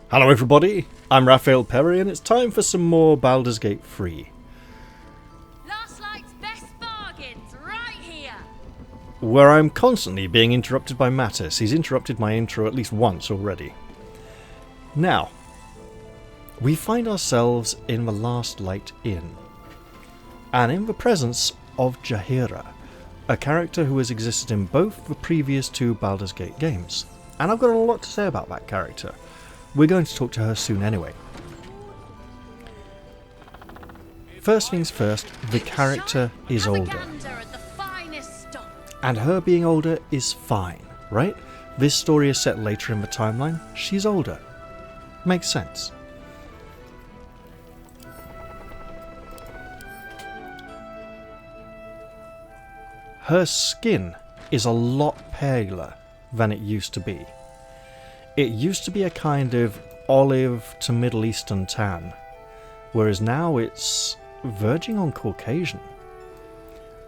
Hello everybody, I'm Raphael Perry and it's time for some more Baldur's Gate 3. Last night's best bargains, right here! Where I'm constantly being interrupted by Mattis. He's interrupted my intro at least once already. Now, we find ourselves in the Last Light Inn, and in the presence of Jaheira, a character who has existed in both the previous two Baldur's Gate games. And I've got a lot to say about that character. We're going to talk to her soon anyway. First things first, the character is older. And her being older is fine, right? This story is set later in the timeline. She's older. Makes sense. Her skin is a lot paler than it used to be. It used to be a kind of olive to Middle Eastern tan, whereas now it's verging on Caucasian.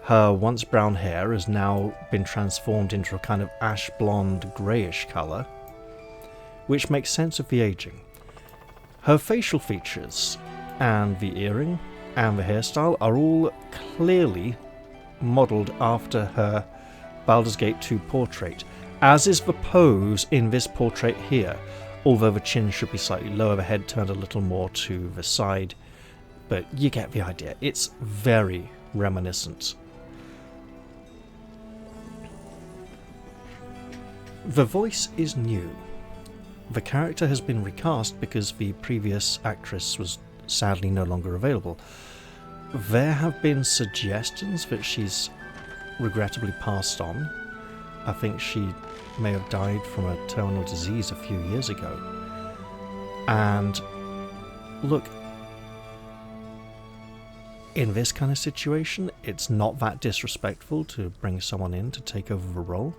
Her once brown hair has now been transformed into a kind of ash blonde greyish colour, which makes sense of the ageing. Her facial features and the earring and the hairstyle are all clearly modelled after her Baldur's Gate 2 portrait, as is the pose in this portrait here, although the chin should be slightly lower, the head turned a little more to the side, but you get the idea. It's very reminiscent. The voice is new. The character has been recast because the previous actress was sadly no longer available. There have been suggestions that she's regrettably passed on. I think she may have died from a terminal disease a few years ago. And look, in this kind of situation, it's not that disrespectful to bring someone in to take over the role.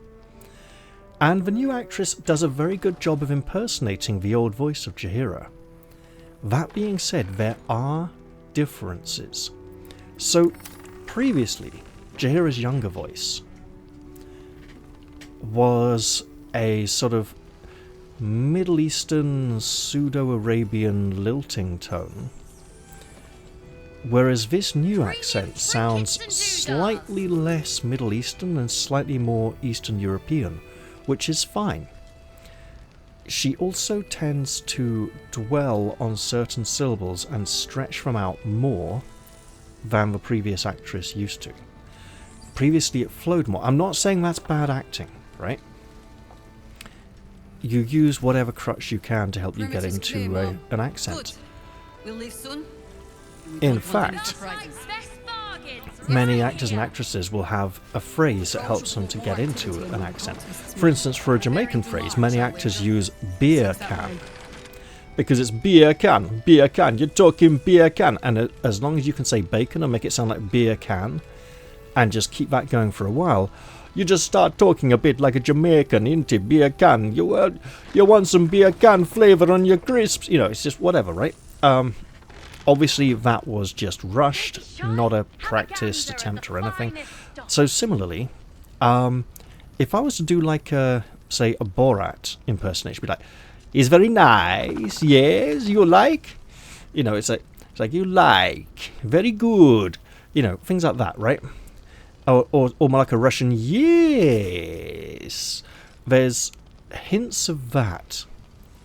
And the new actress does a very good job of impersonating the old voice of Jaheira. That being said, there are differences. So, previously, Jaheira's younger voice was a sort of Middle Eastern, pseudo-Arabian lilting tone, whereas this new accent sounds slightly less Middle Eastern and slightly more Eastern European, which is fine. She also tends to dwell on certain syllables and stretch them out more than the previous actress used to. Previously it flowed more. I'm not saying that's bad acting, right? You use whatever crutch you can to help you get into an accent. We'll leave soon. In fact, many actors and actresses will have a phrase that helps them to get into an accent. For instance, for a Jamaican phrase, many actors use beer can. Because it's beer can, you're talking beer can. And as long as you can say bacon and make it sound like beer can, and just keep that going for a while, you just start talking a bit like a Jamaican, into beer can. You want some beer can flavour on your crisps. You know, it's just whatever, right? Obviously, that was just rushed, not a practiced attempt or anything. So similarly, if I was to do like, say, a Borat impersonation, be like, "It's very nice, yes, you like?" You know, it's like you like, very good. You know, things like that, right? Or more like a Russian, yes. There's hints of that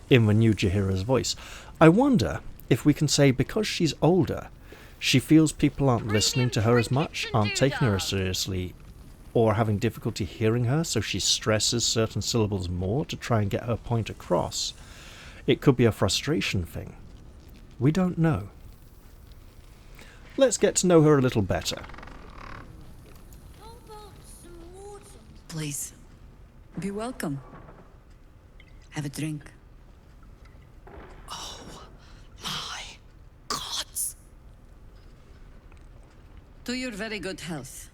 in the new Jaheira's voice. I wonder if we can say because she's older, she feels people aren't listening to her as much, aren't taking her as seriously, or having difficulty hearing her, so she stresses certain syllables more to try and get her point across. It could be a frustration thing. We don't know. Let's get to know her a little better. Please, be welcome. Have a drink. Oh, my gods. To your very good health.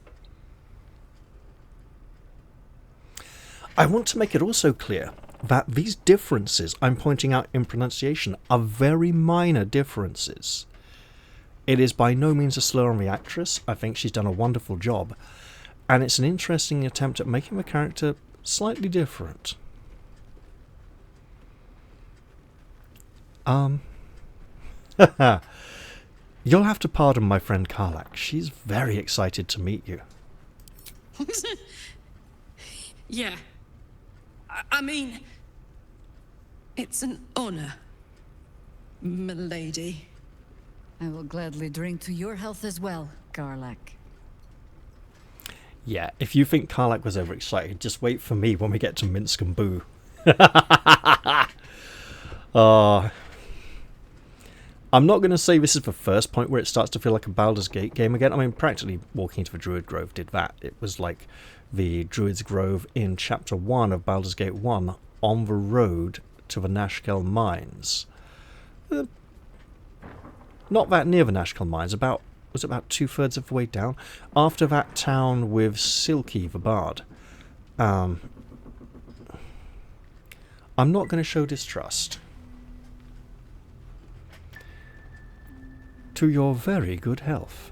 I want to make it also clear that these differences I'm pointing out in pronunciation are very minor differences. It is by no means a slur on the actress. I think she's done a wonderful job. And it's an interesting attempt at making the character slightly different. You'll have to pardon my friend Karlak. She's very excited to meet you. Yeah. I mean, it's an honor, milady. I will gladly drink to your health as well, Karlak. Yeah, if you think Karlak was overexcited, just wait for me when we get to Minsk and Boo. I'm not going to say this is the first point where it starts to feel like a Baldur's Gate game again. I mean, practically walking into the Druid Grove did that. It was like the Druid's Grove in Chapter 1 of Baldur's Gate 1 on the road to the Nashkel Mines. Not that near the Nashkel Mines, was about 2/3 of the way down. After that town with Silky the Bard. I'm not going to show distrust. To your very good health.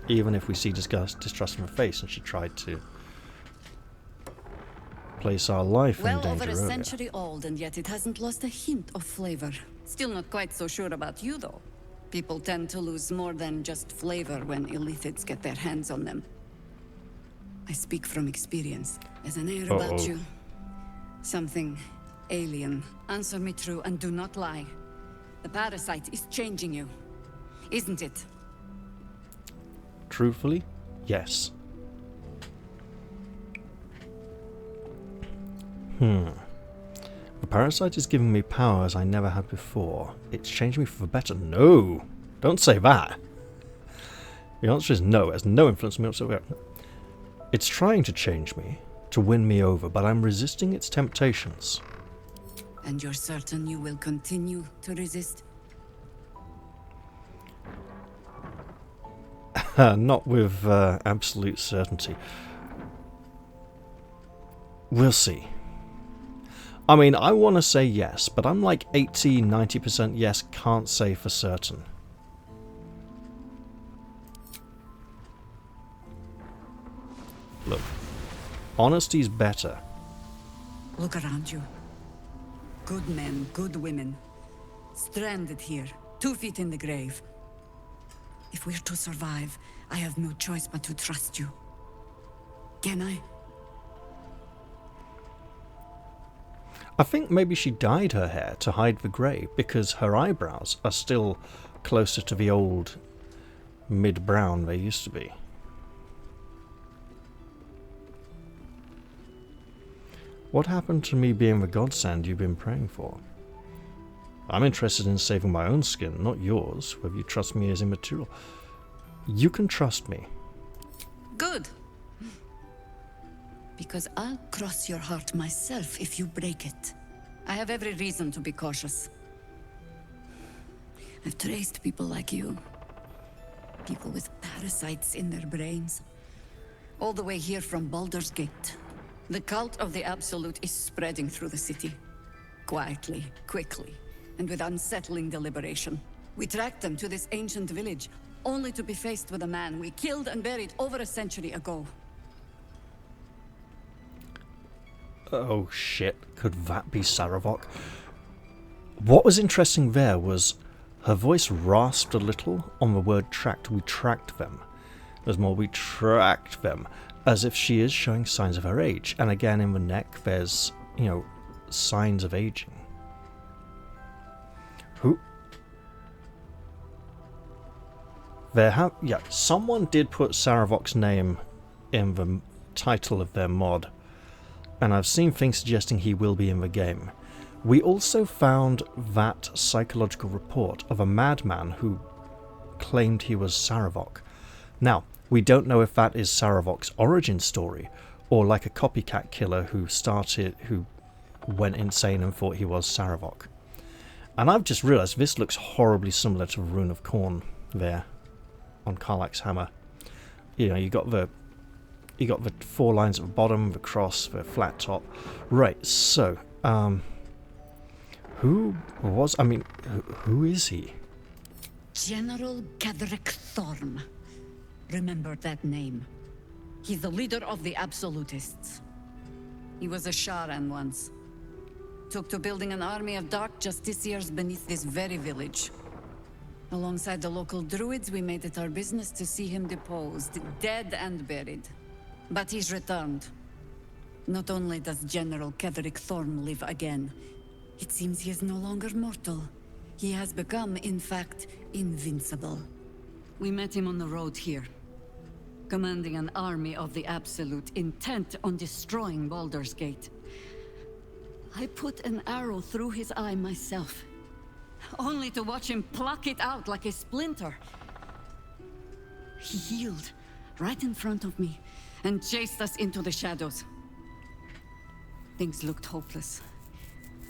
Even if we see distrust in her face and she tried to place our life in danger Well over a earlier. century old, and yet it hasn't lost a hint of flavor. Still not quite so sure about you, though. People tend to lose more than just flavor when illithids get their hands on them. I speak from experience. There's an air about you. Something alien. Answer me true and do not lie. The parasite is changing you, isn't it? Truthfully, yes. The parasite is giving me powers I never had before. It's changing me for the better. No! Don't say that! The answer is no. It has no influence on me whatsoever. It's trying to change me, to win me over, but I'm resisting its temptations. And you're certain you will continue to resist? Not with absolute certainty. We'll see. I mean, I want to say yes, but I'm like 80-90% yes, can't say for certain. Look, honesty's better. Look around you. Good men, good women. Stranded here, 2 feet in the grave. If we're to survive, I have no choice but to trust you. Can I? I think maybe she dyed her hair to hide the grey, because her eyebrows are still closer to the old mid-brown they used to be. What happened to me being the godsend you've been praying for? I'm interested in saving my own skin, not yours, whether you trust me is immaterial. You can trust me. Good. Because I'll cross your heart myself if you break it. I have every reason to be cautious. I've traced people like you. People with parasites in their brains. All the way here from Baldur's Gate. The cult of the Absolute is spreading through the city. Quietly, quickly, and with unsettling deliberation. We tracked them to this ancient village, only to be faced with a man we killed and buried over a century ago. Oh shit, could that be Saravok? What was interesting there was her voice rasped a little on the word tracked. We tracked them. There's more, we tracked them. As if she is showing signs of her age. And again in the neck there's, you know, signs of aging. Who? Yeah, someone did put Saravok's name in the title of their mod. And I've seen things suggesting he will be in the game. We also found that psychological report of a madman who claimed he was Saravok. Now, we don't know if that is Saravok's origin story, or like a copycat killer who went insane and thought he was Saravok. And I've just realised this looks horribly similar to the Rune of Khorne there on Karlak's hammer. You know, you got the 4 lines at the bottom, the cross, the flat top. Right, so, who is he? General Gadrick Thorm. Remember that name. He's the leader of the Absolutists. He was a Sharan once. Took to building an army of dark justiciars beneath this very village. Alongside the local druids, we made it our business to see him deposed, dead and buried. But he's returned. Not only does General Ketherick Thorn live again, it seems he is no longer mortal. He has become, in fact, invincible. We met him on the road here, commanding an army of the Absolute, intent on destroying Baldur's Gate. I put an arrow through his eye myself, only to watch him pluck it out like a splinter. He healed right in front of me and chased us into the shadows. Things looked hopeless,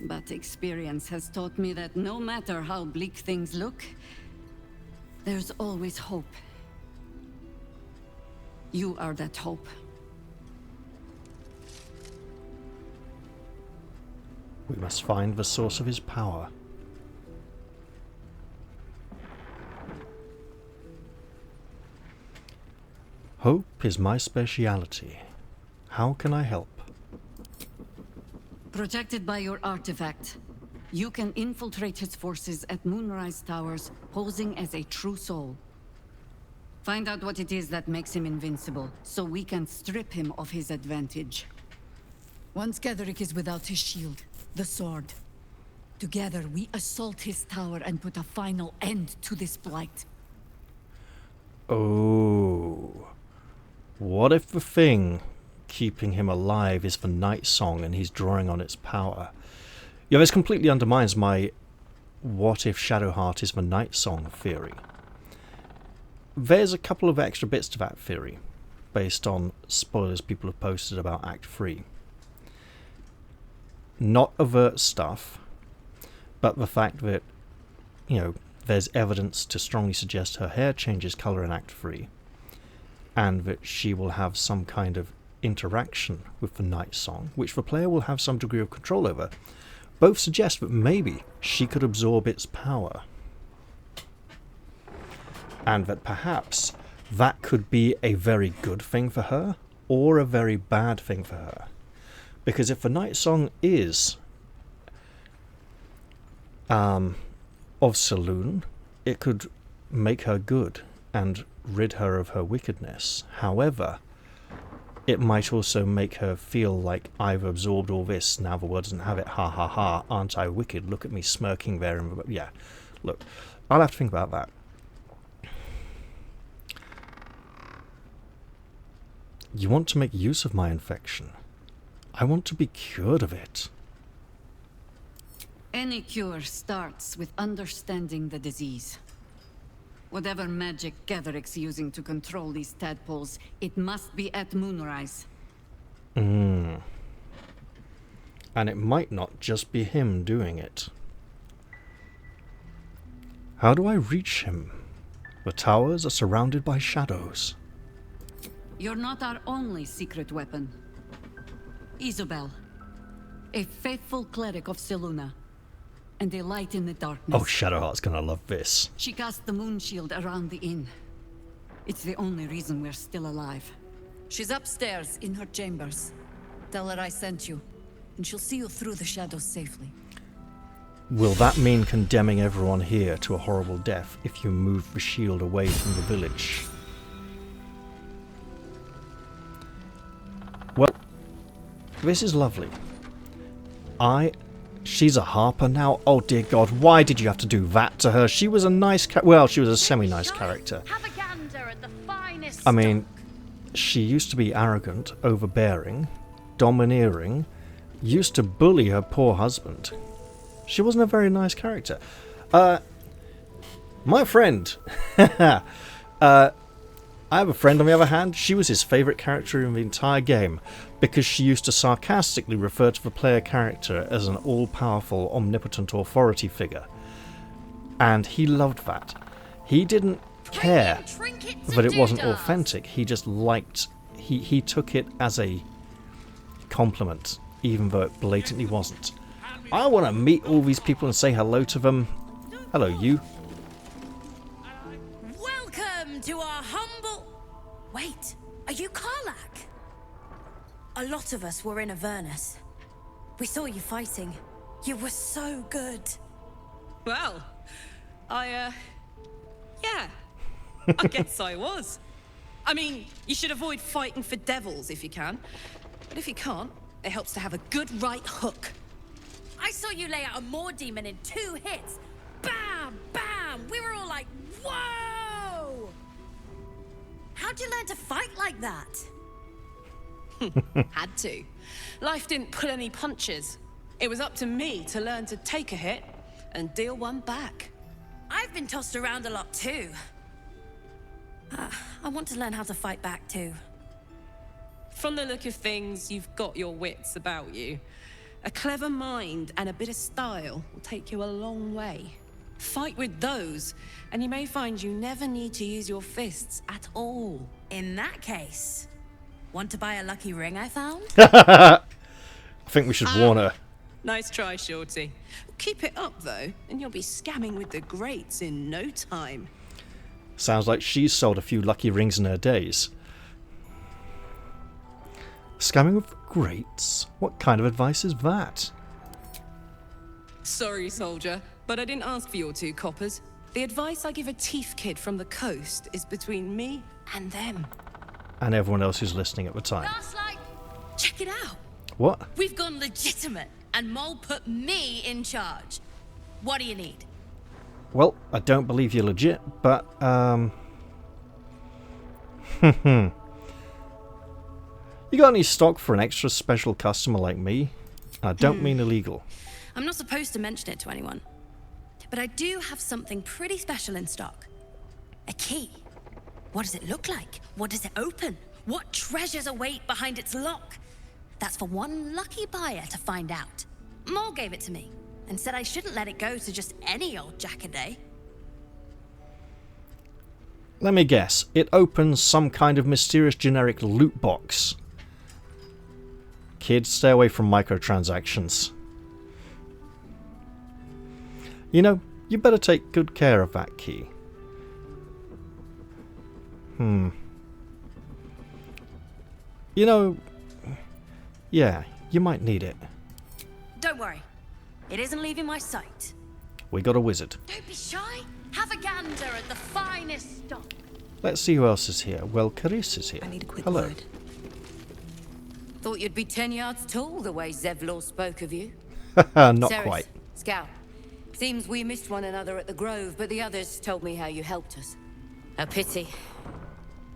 but experience has taught me that no matter how bleak things look, there's always hope. You are that hope. We must find the source of his power. Hope is my speciality. How can I help? Protected by your artifact, you can infiltrate his forces at Moonrise Towers, posing as a true soul. Find out what it is that makes him invincible, so we can strip him of his advantage. Once Ketherick is without his shield, the sword, together we assault his tower and put a final end to this blight. Oh. What if the thing keeping him alive is the night song and he's drawing on its power? Yeah, this completely undermines my what if Shadowheart is the night song theory. There's a couple of extra bits to that theory, based on spoilers people have posted about Act 3. Not overt stuff, but the fact that, you know, there's evidence to strongly suggest her hair changes colour in Act 3, and that she will have some kind of interaction with the night song, which the player will have some degree of control over, both suggest that maybe she could absorb its power. And that perhaps that could be a very good thing for her, or a very bad thing for her. Because if the night song is of Saloon, it could make her good and rid her of her wickedness. However, it might also make her feel like, I've absorbed all this, now the world doesn't have it, ha ha ha, aren't I wicked, look at me smirking there. And yeah, look, I'll have to think about that. You want to make use of my infection. I want to be cured of it. Any cure starts with understanding the disease. Whatever magic Ketherick's using to control these tadpoles, it must be at Moonrise. And it might not just be him doing it. How do I reach him? The towers are surrounded by shadows. You're not our only secret weapon. Isobel, a faithful cleric of Selûne, and a light in the darkness. Oh, Shadowheart's gonna love this. She cast the moon shield around the inn. It's the only reason we're still alive. She's upstairs in her chambers. Tell her I sent you, and she'll see you through the shadows safely. Will that mean condemning everyone here to a horrible death if you move the shield away from the village? Well, this is lovely. She's a harper now? Oh dear God, why did you have to do that to her? She was a nice well, she was a semi-nice character. Have a gander at the finest I mean, she used to be arrogant, overbearing, domineering, used to bully her poor husband. She wasn't a very nice character. My friend. I have a friend, on the other hand. She was his favourite character in the entire game because she used to sarcastically refer to the player character as an all-powerful, omnipotent authority figure. And he loved that. He didn't care that it wasn't authentic. He just liked... He took it as a compliment, even though it blatantly wasn't. I want to meet all these people and say hello to them. Hello, you. Welcome to our humble... Wait, are you Karlach? A lot of us were in Avernus. We saw you fighting. You were so good. Well, yeah, I guess I was. I mean, you should avoid fighting for devils if you can. But if you can't, it helps to have a good right hook. I saw you lay out a Moor demon in 2 hits. Bam! Bam! We were all like, whoa! How'd you learn to fight like that? Had to. Life didn't pull any punches. It was up to me to learn to take a hit and deal one back. I've been tossed around a lot too. I want to learn how to fight back too. From the look of things, you've got your wits about you. A clever mind and a bit of style will take you a long way. Fight with those, and you may find you never need to use your fists at all. In that case, want to buy a lucky ring I found? I think we should warn her. Nice try, Shorty. Keep it up, though, and you'll be scamming with the greats in no time. Sounds like she's sold a few lucky rings in her days. Scamming with greats? What kind of advice is that? Sorry, soldier, but I didn't ask for your 2 coppers. The advice I give a thief kid from the coast is between me and them. And everyone else who's listening at the time. Last light. Check it out. What? We've gone legitimate, and Mole put me in charge. What do you need? Well, I don't believe you're legit, but, You got any stock for an extra special customer like me? I don't mean illegal. I'm not supposed to mention it to anyone, but I do have something pretty special in stock. A key. What does it look like? What does it open? What treasures await behind its lock? That's for one lucky buyer to find out. Mole gave it to me and said I shouldn't let it go to just any old jackaday. Let me guess. It opens some kind of mysterious generic loot box. Kids, stay away from microtransactions. You know, you better take good care of that key. You know, yeah, you might need it. Don't worry. It isn't leaving my sight. We got a wizard. Don't be shy. Have a gander at the finest stock. Let's see who else is here. Well, Carice is here. I need a quick Hello. word. Thought you'd be 10 yards tall the way Zevlor spoke of you. Not Ceres, quite. Scout. Seems we missed one another at the Grove, but the others told me how you helped us. A pity.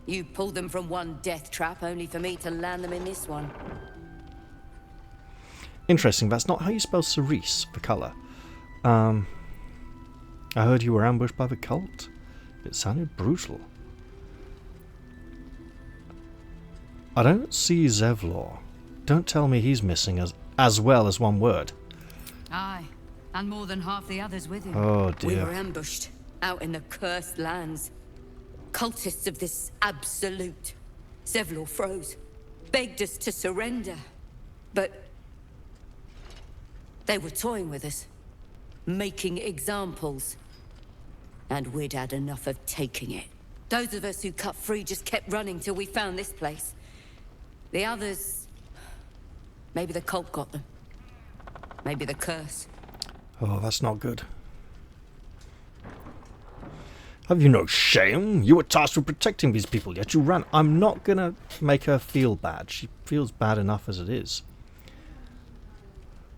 You pulled them from one death trap, only for me to land them in this one. Interesting, that's not how you spell cerise, the colour. I heard you were ambushed by the cult. It sounded brutal. I don't see Zevlor. Don't tell me he's missing as well as one word. Aye, and more than half the others with him. Oh We were dear. ambushed, out in the cursed lands. Cultists of this absolute. Zevlor froze, begged us to surrender. But they were toying with us, making examples. And we'd had enough of taking it. Those of us who cut free just kept running till we found this place. The others... maybe the cult got them. Maybe the curse. Oh, that's not good. Have you no shame? You were tasked with protecting these people, yet you ran. I'm not gonna make her feel bad. She feels bad enough as it is.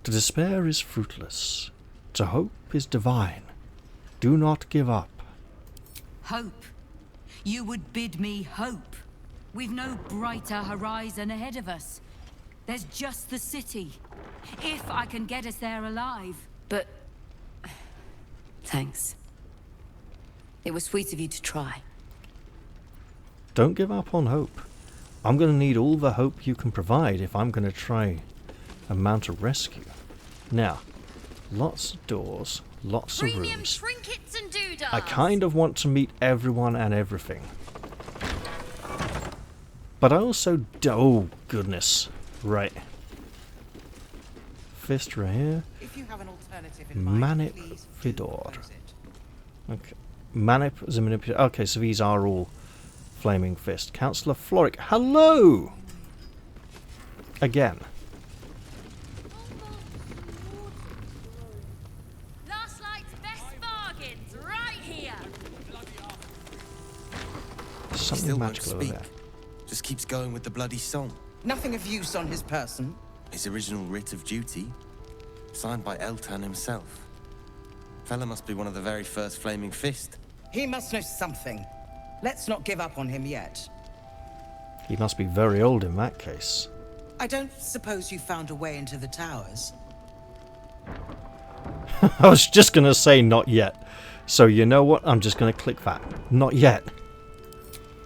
To despair is fruitless. To hope is divine. Do not give up. Hope. You would bid me hope. We've no brighter horizon ahead of us. There's just the city. If I can get us there alive. But... thanks. It was sweet of you to try. Don't give up on hope. I'm going to need all the hope you can provide if I'm going to try and mount a rescue. Now, lots of doors, lots of Premium rooms. trinkets and doodads. I kind of want to meet everyone and everything. But I also... oh, goodness. Right. Fist right here. If you have an alternative in mind, Manip please do Vidor. propose it. Okay. Manip is a manipulator. Okay, so these are all Flaming Fist. Councillor Floric. Hello! Again. something Still won't magical over speak. there. Just keeps going with the bloody song. Nothing of use on his person. His original writ of duty, signed by Eltan himself. Fella must be one of the very first Flaming Fist. He must know something. Let's not give up on him yet. He must be very old in that case. I don't suppose you found a way into the towers? I was just going to say not yet. So you know what? I'm just going to click that. Not yet.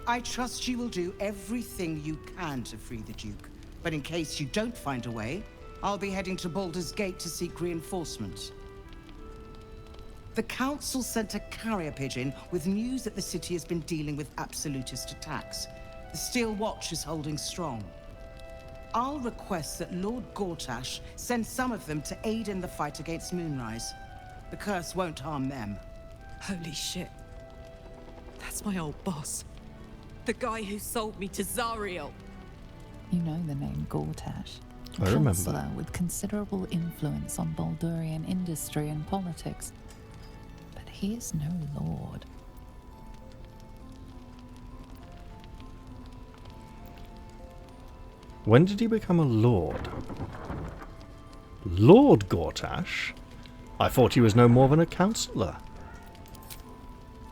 I trust you will do everything you can to free the Duke. But in case you don't find a way, I'll be heading to Baldur's Gate to seek reinforcements. The Council sent a carrier pigeon with news that the city has been dealing with absolutist attacks. The Steel Watch is holding strong. I'll request that Lord Gortash send some of them to aid in the fight against Moonrise. The curse won't harm them. Holy shit. That's my old boss. The guy who sold me to Zariel. You know the name Gortash. A I remember. councillor with considerable influence on Baldurian industry and politics. But he is no lord. When did he become a lord? Lord Gortash? I thought he was no more than a councillor.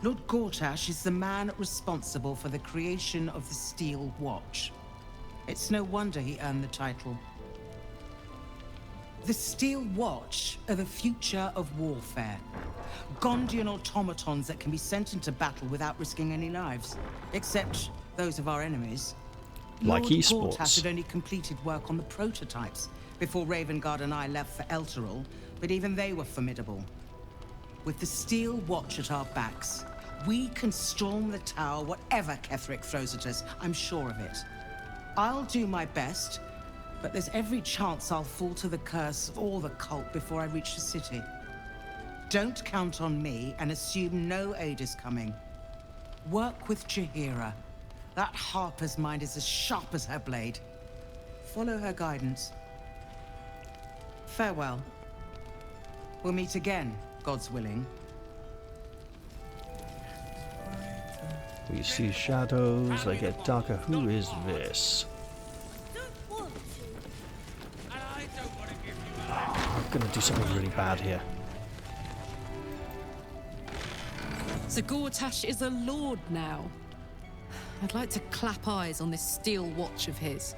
Lord Gortash is the man responsible for the creation of the Steel Watch. It's no wonder he earned the title. The Steel Watch are the future of warfare. Gondian automatons that can be sent into battle without risking any lives. Except those of our enemies. Like Lord esports. Gortash had only completed work on the prototypes before Ravengard and I left for Elturel, but even they were formidable. With the Steel Watch at our backs, we can storm the tower whatever Ketheric throws at us, I'm sure of it. I'll do my best, but there's every chance I'll fall to the curse or the cult before I reach the city. Don't count on me and assume no aid is coming. Work with Jaheira. That Harper's mind is as sharp as her blade. Follow her guidance. Farewell. We'll meet again, God's willing. We see shadows, they get darker. Who is this? I'm gonna do something really bad here. So Gortash is a lord now. I'd like to clap eyes on this Steel Watch of his.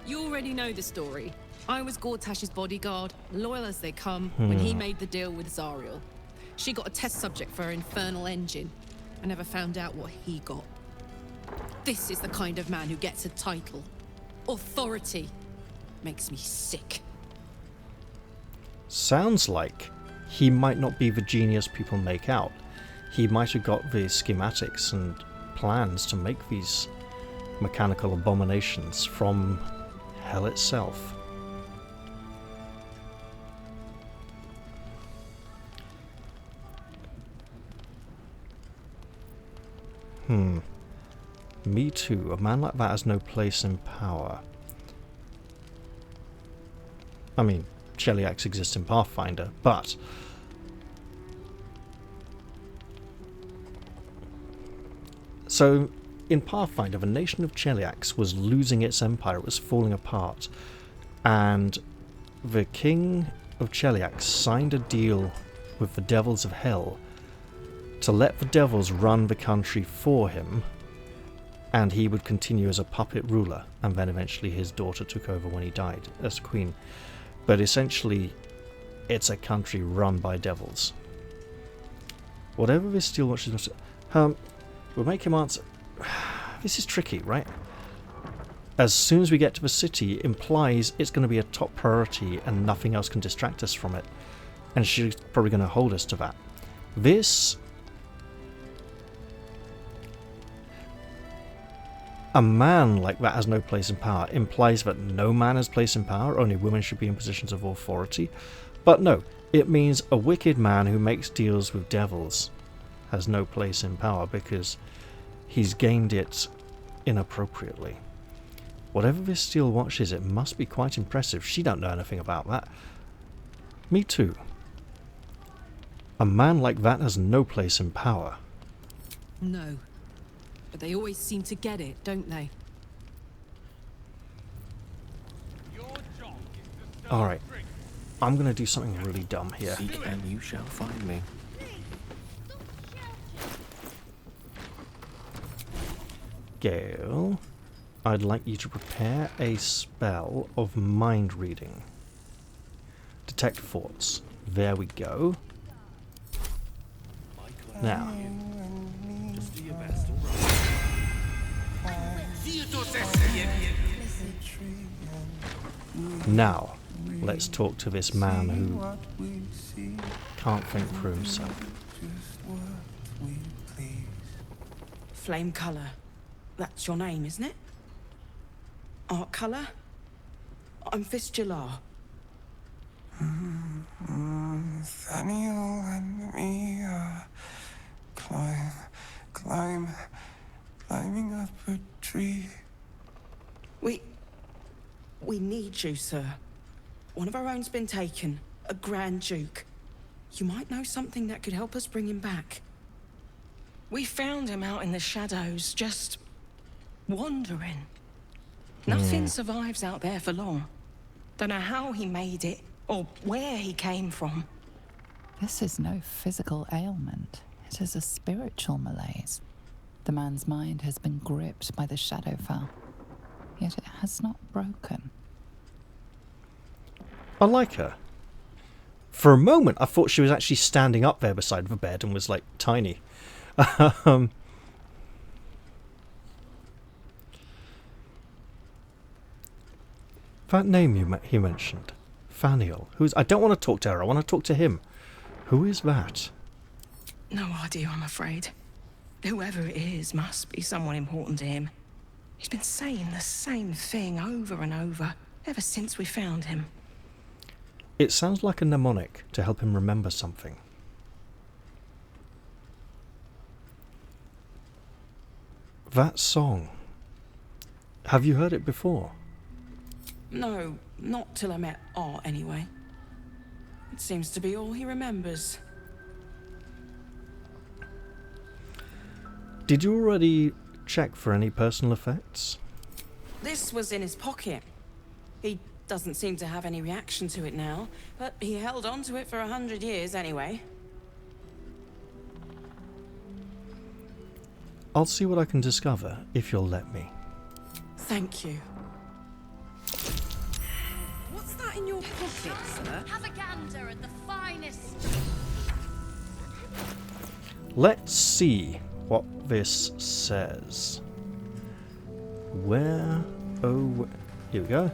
You already know the story. I was Gortash's bodyguard, loyal as they come, when he made the deal with Zariel. She got a test subject for her infernal engine. I never found out what he got. This is the kind of man who gets a title. Authority. Makes me sick. Sounds like he might not be the genius people make out. He might have got the schematics and plans to make these mechanical abominations from hell itself. Me too. A man like that has no place in power. I mean, Cheliax exists in Pathfinder, but so in Pathfinder, the nation of Cheliax was losing its empire. It was falling apart, and the king of Cheliax signed a deal with the devils of hell to let the devils run the country for him, and he would continue as a puppet ruler, and then eventually his daughter took over when he died as queen. But essentially, it's a country run by devils. Whatever this Steel Watch is, we'll make him answer. This is tricky, right? As soon as we get to the city, it implies it's going to be a top priority and nothing else can distract us from it. And she's probably going to hold us to that. This... a man like that has no place in power implies that no man has place in power, only women should be in positions of authority. But no, it means a wicked man who makes deals with devils has no place in power because he's gained it inappropriately. Whatever this Steel Watch is, it must be quite impressive. She don't know anything about that. Me too. A man like that has no place in power. No. But they always seem to get it, don't they? Alright. I'm gonna do something really dumb here. Seek and you shall find me. Gale, I'd like you to prepare a spell of mind reading. Detect thoughts. There we go. Now. Just do your best, Now, let's talk to this man who can't think for himself. Flame colour. That's your name, isn't it? Art colour? I'm Fistula. Nathaniel and me are climbing up a tree. We need you, sir. One of our own's been taken, a Grand Duke. You might know something that could help us bring him back. We found him out in the shadows, just wandering. Nothing survives out there for long. Don't know how he made it, or where he came from. This is no physical ailment. It is a spiritual malaise. The man's mind has been gripped by the Shadowfell, yet it has not broken. I like her. For a moment, I thought she was actually standing up there beside the bed and was, like, tiny. That name he mentioned, Faniel. I don't want to talk to her, I want to talk to him. Who is that? No idea, I'm afraid. Whoever it is must be someone important to him. He's been saying the same thing over and over, ever since we found him. It sounds like a mnemonic to help him remember something. That song. Have you heard it before? No, not till I met Art, anyway. It seems to be all he remembers. Did you already check for any personal effects? This was in his pocket. He doesn't seem to have any reaction to it now, but he held on to it for 100 years anyway. I'll see what I can discover, if you'll let me. Thank you. What's that in your pocket, sir? Have a gander at the finest. Let's see what this says. Where? Oh, here we go.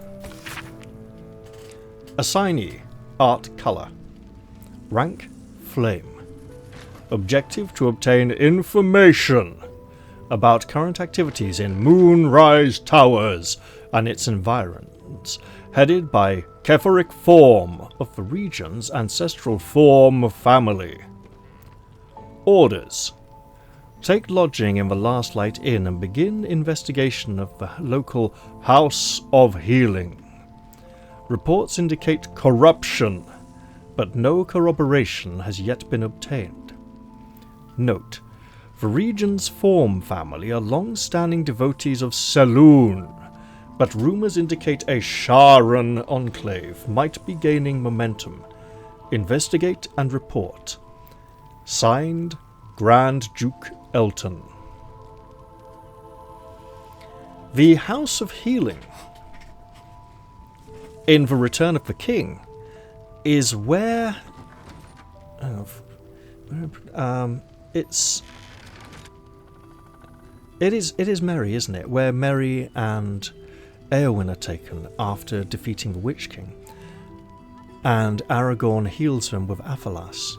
Assignee, art color. Rank, flame. Objective to obtain information about current activities in Moonrise Towers and its environs, headed by Keferic Form of the region's ancestral Form family. Orders. Take lodging in the Last Light Inn and begin investigation of the local House of Healing. Reports indicate corruption, but no corroboration has yet been obtained. Note, the region's Form family are long-standing devotees of Saloon, but rumors indicate a Sharan enclave might be gaining momentum. Investigate and report. Signed, Grand Duke Elton. The House of Healing, in The Return of the King, is where... It is Merry, isn't it? Where Merry and Eowyn are taken after defeating the Witch King. And Aragorn heals them with Athelas.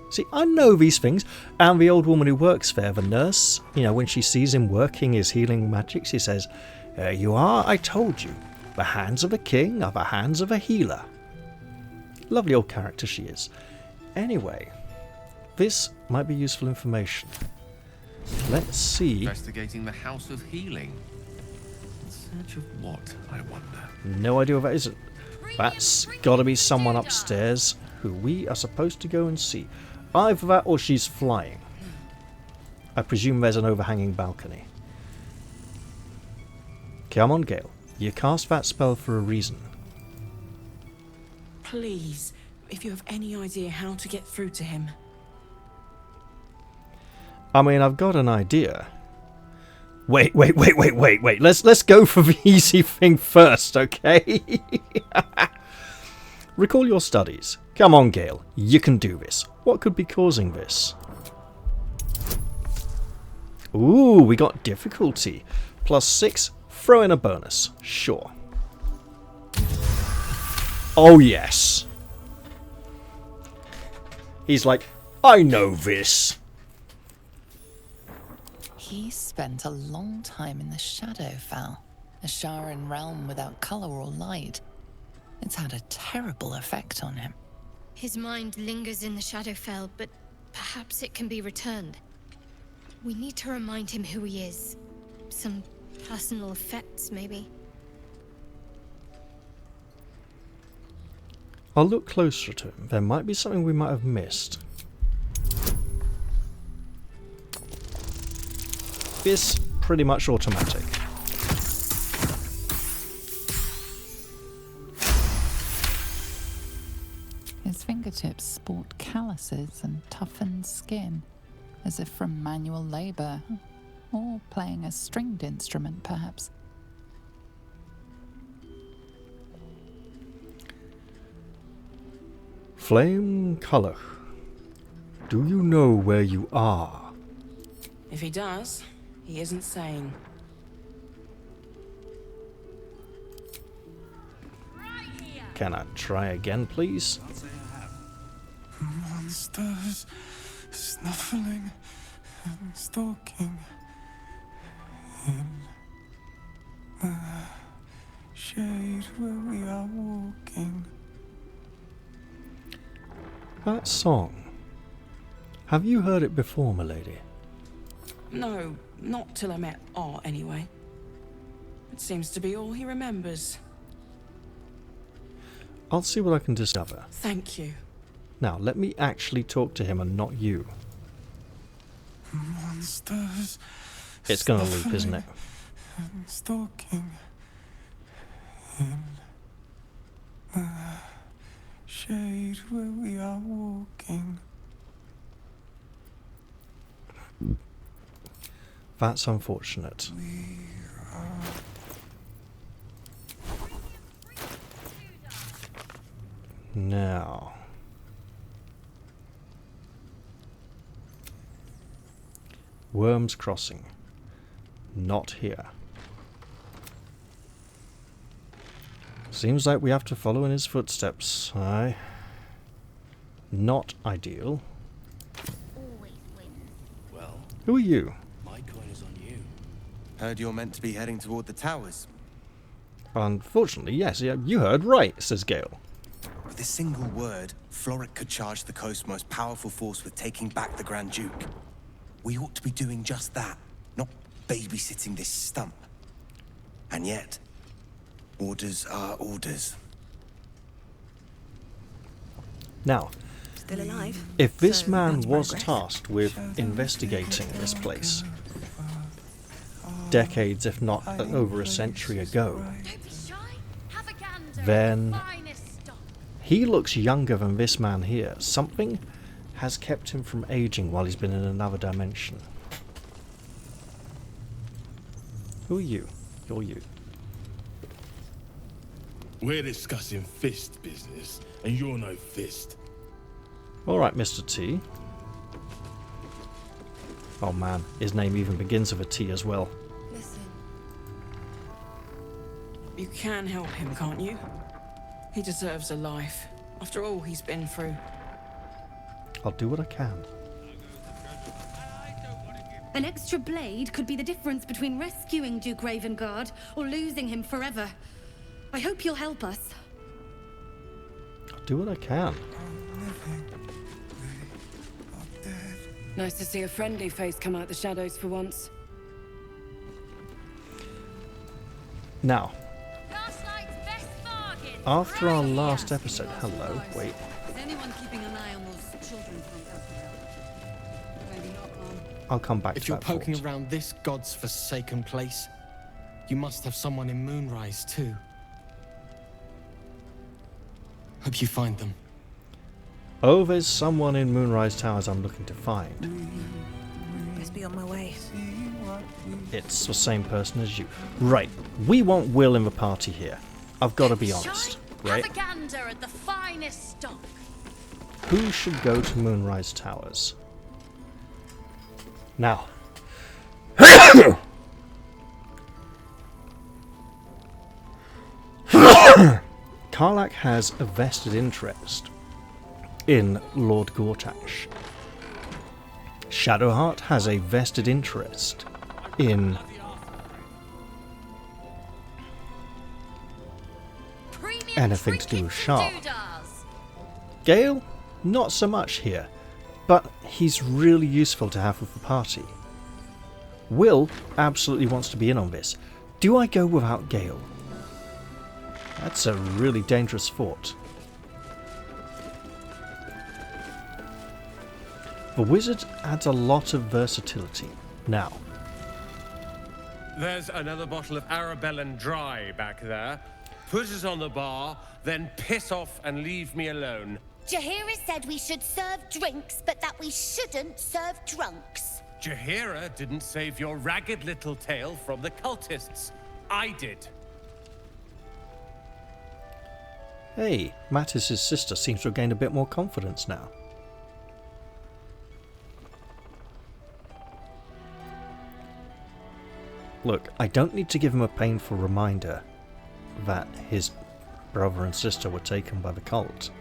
See, I know these things. And the old woman who works there, the nurse, you know, when she sees him working his healing magic, she says, "There you are, I told you. The hands of a king are the hands of a healer." Lovely old character she is. Anyway, this might be useful information. Let's see. Investigating the House of Healing. In search of what, I wonder? No idea what that is. That's got to be someone upstairs who we are supposed to go and see. Either that or she's flying. I presume there's an overhanging balcony. Come on, Gale. You cast that spell for a reason. Please, if you have any idea how to get through to him. I mean, I've got an idea. Wait. Let's go for the easy thing first, okay? Recall your studies. Come on, Gale. You can do this. What could be causing this? Ooh, we got difficulty. +6. Throw in a bonus. Sure. Oh, yes. He's like, I know this. He spent a long time in the Shadowfell, a Sharan realm without colour or light. It's had a terrible effect on him. His mind lingers in the Shadowfell, but perhaps it can be returned. We need to remind him who he is. Some personal effects, maybe. I'll look closer to him. There might be something we might have missed. This pretty much automatic. His fingertips sport calluses and toughened skin, as if from manual labour, or playing a stringed instrument, perhaps. Flame Culloch, do you know where you are? If he does, he isn't sane. Can I try again, please? Monsters snuffling and stalking in the shade where we are walking. That song. Have you heard it before, milady? No, not till I met Art, anyway. It seems to be all he remembers. I'll see what I can discover. Thank you. Now, let me actually talk to him and not you. Monsters. It's gonna loop, isn't it? And stalking in the shade where we are walking. That's unfortunate. Now. Worms Crossing. Not here. Seems like we have to follow in his footsteps. Aye. Not ideal. Well, Who are you? my coin is on you. Heard you're meant to be heading toward the towers. Unfortunately, yes, yeah, you heard right, says Gale. With a single word, Floric could charge the coast's most powerful force with taking back the Grand Duke. We ought to be doing just that, not babysitting this stump. And yet, orders are orders. Now, Still alive? if this So man that's was progress. tasked with investigating this place decades, if not over a century ago, Don't be shy. Have a gander. Then- The finest stock. he looks younger than this man here. Something has kept him from aging while he's been in another dimension. Who are you? You're you. We're discussing fist business, and you're no fist. Alright, Mr. T. Oh man, his name even begins with a T as well. Listen. You can help him, can't you? He deserves a life, after all he's been through. I'll do what I can. An extra blade could be the difference between rescuing Duke Ravengard or losing him forever. I hope you'll help us. I'll do what I can. Nice to see a friendly face come out the shadows for once. Now, Last night's best bargain. after our last episode... Hello, wait. Is anyone keeping an eye on those children from Elfrida? I'll come back If to you're that poking thought. around this god's forsaken place, you must have someone in Moonrise too. Hope you find them. Oh, there's someone in Moonrise Towers I'm looking to find. Must be on my way. It's the same person as you. Right, we want Will in the party here. I've got to be honest, right? Have a gander at the finest stock. Who should go to Moonrise Towers? Now. Karlach has a vested interest in Lord Gortash. Shadowheart has a vested interest in anything to do with Shah. Gale, not so much here, but he's really useful to have with the party. Will absolutely wants to be in on this. Do I go without Gale? That's a really dangerous thought. The wizard adds a lot of versatility. Now, There's another bottle of Arabellan Dry back there. Put it on the bar, then piss off and leave me alone. Jaheira said we should serve drinks, but that we shouldn't serve drunks. Jaheira didn't save your ragged little tail from the cultists. I did. hey, Mattis's sister seems to have gained a bit more confidence now. Look, I don't need to give him a painful reminder that his brother and sister were taken by the cult.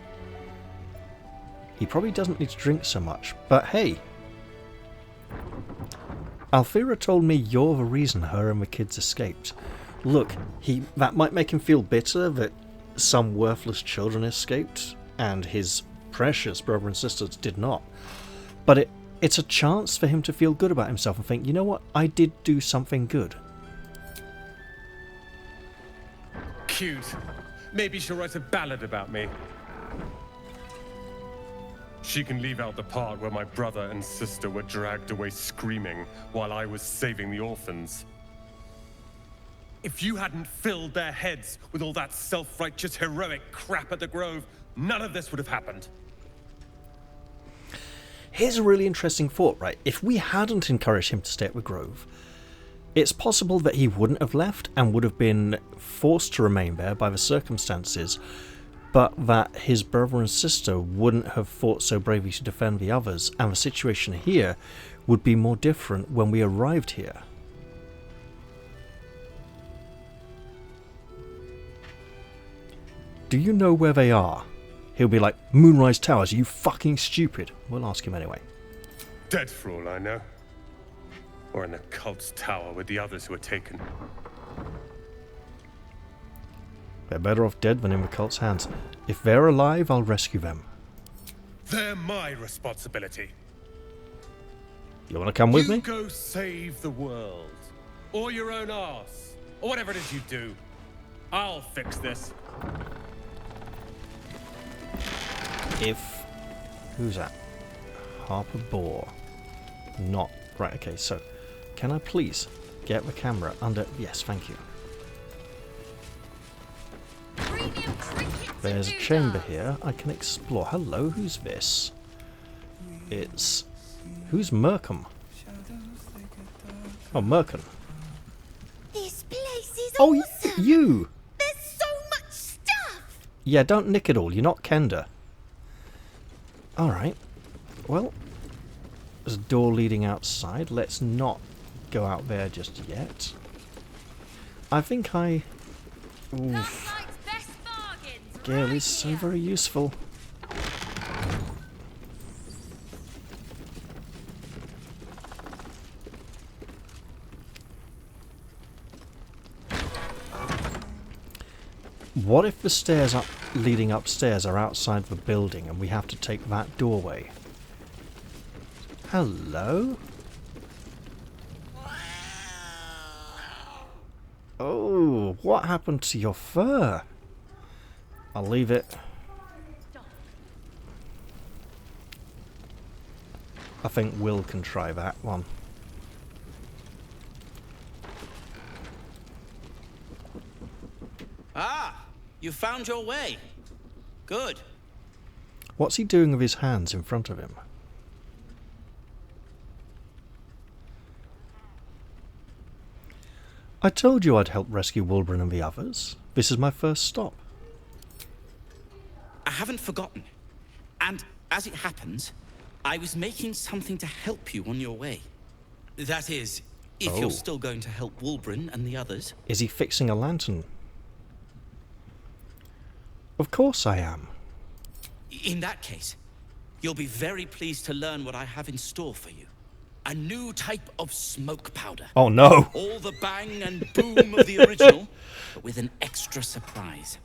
He probably doesn't need to drink so much, but hey! Alfira told me you're the reason her and the kids escaped. Look, that might make him feel bitter that some worthless children escaped, and his precious brother and sisters did not. But it's a chance for him to feel good about himself and think, you know what, I did do something good. Cute. Maybe she'll write a ballad about me. She can leave out the part where my brother and sister were dragged away screaming while I was saving the orphans. If you hadn't filled their heads with all that self-righteous heroic crap at the Grove, none of this would have happened. Here's a really interesting thought, right? If we hadn't encouraged him to stay at the Grove, it's possible that he wouldn't have left and would have been forced to remain there by the circumstances, but that his brother and sister wouldn't have fought so bravely to defend the others, and the situation here would be more different when we arrived here. Do you know where they are? He'll be like, Moonrise Towers, you fucking stupid. We'll ask him anyway. Dead for all I know. Or in the cult's tower with the others who were taken. They're better off dead than in the cult's hands. If they're alive, I'll rescue them. They're my responsibility. You want to come with me? You go save the world. Or your own arse. Or whatever it is you do. I'll fix this. Who's that? Harper Boar. Not. Right, okay, so can I please get the camera under... Yes, thank you. There's a chamber here I can explore. Hello, who's this? It's... Who's Merkham? Oh, Merkin. This place is Oh, awesome. you! There's so much stuff. Yeah, don't nick it all. You're not Kenda. Alright. Well, there's a door leading outside. Let's not go out there just yet. I think I... Oof. Gale is so very useful. What if the stairs leading upstairs are outside the building and we have to take that doorway? Hello? Oh, what happened to your fur? I'll leave it. I think Will can try that one. Ah, you found your way. Good. What's he doing with his hands in front of him? I told you I'd help rescue Wulbren and the others. This is my first stop. I haven't forgotten. And as it happens, I was making something to help you on your way. That is, if you're still going to help Wulbren and the others. Is he fixing a lantern? Of course I am. In that case, you'll be very pleased to learn what I have in store for you. A new type of smoke powder. Oh no! All the bang and boom of the original, but with an extra surprise.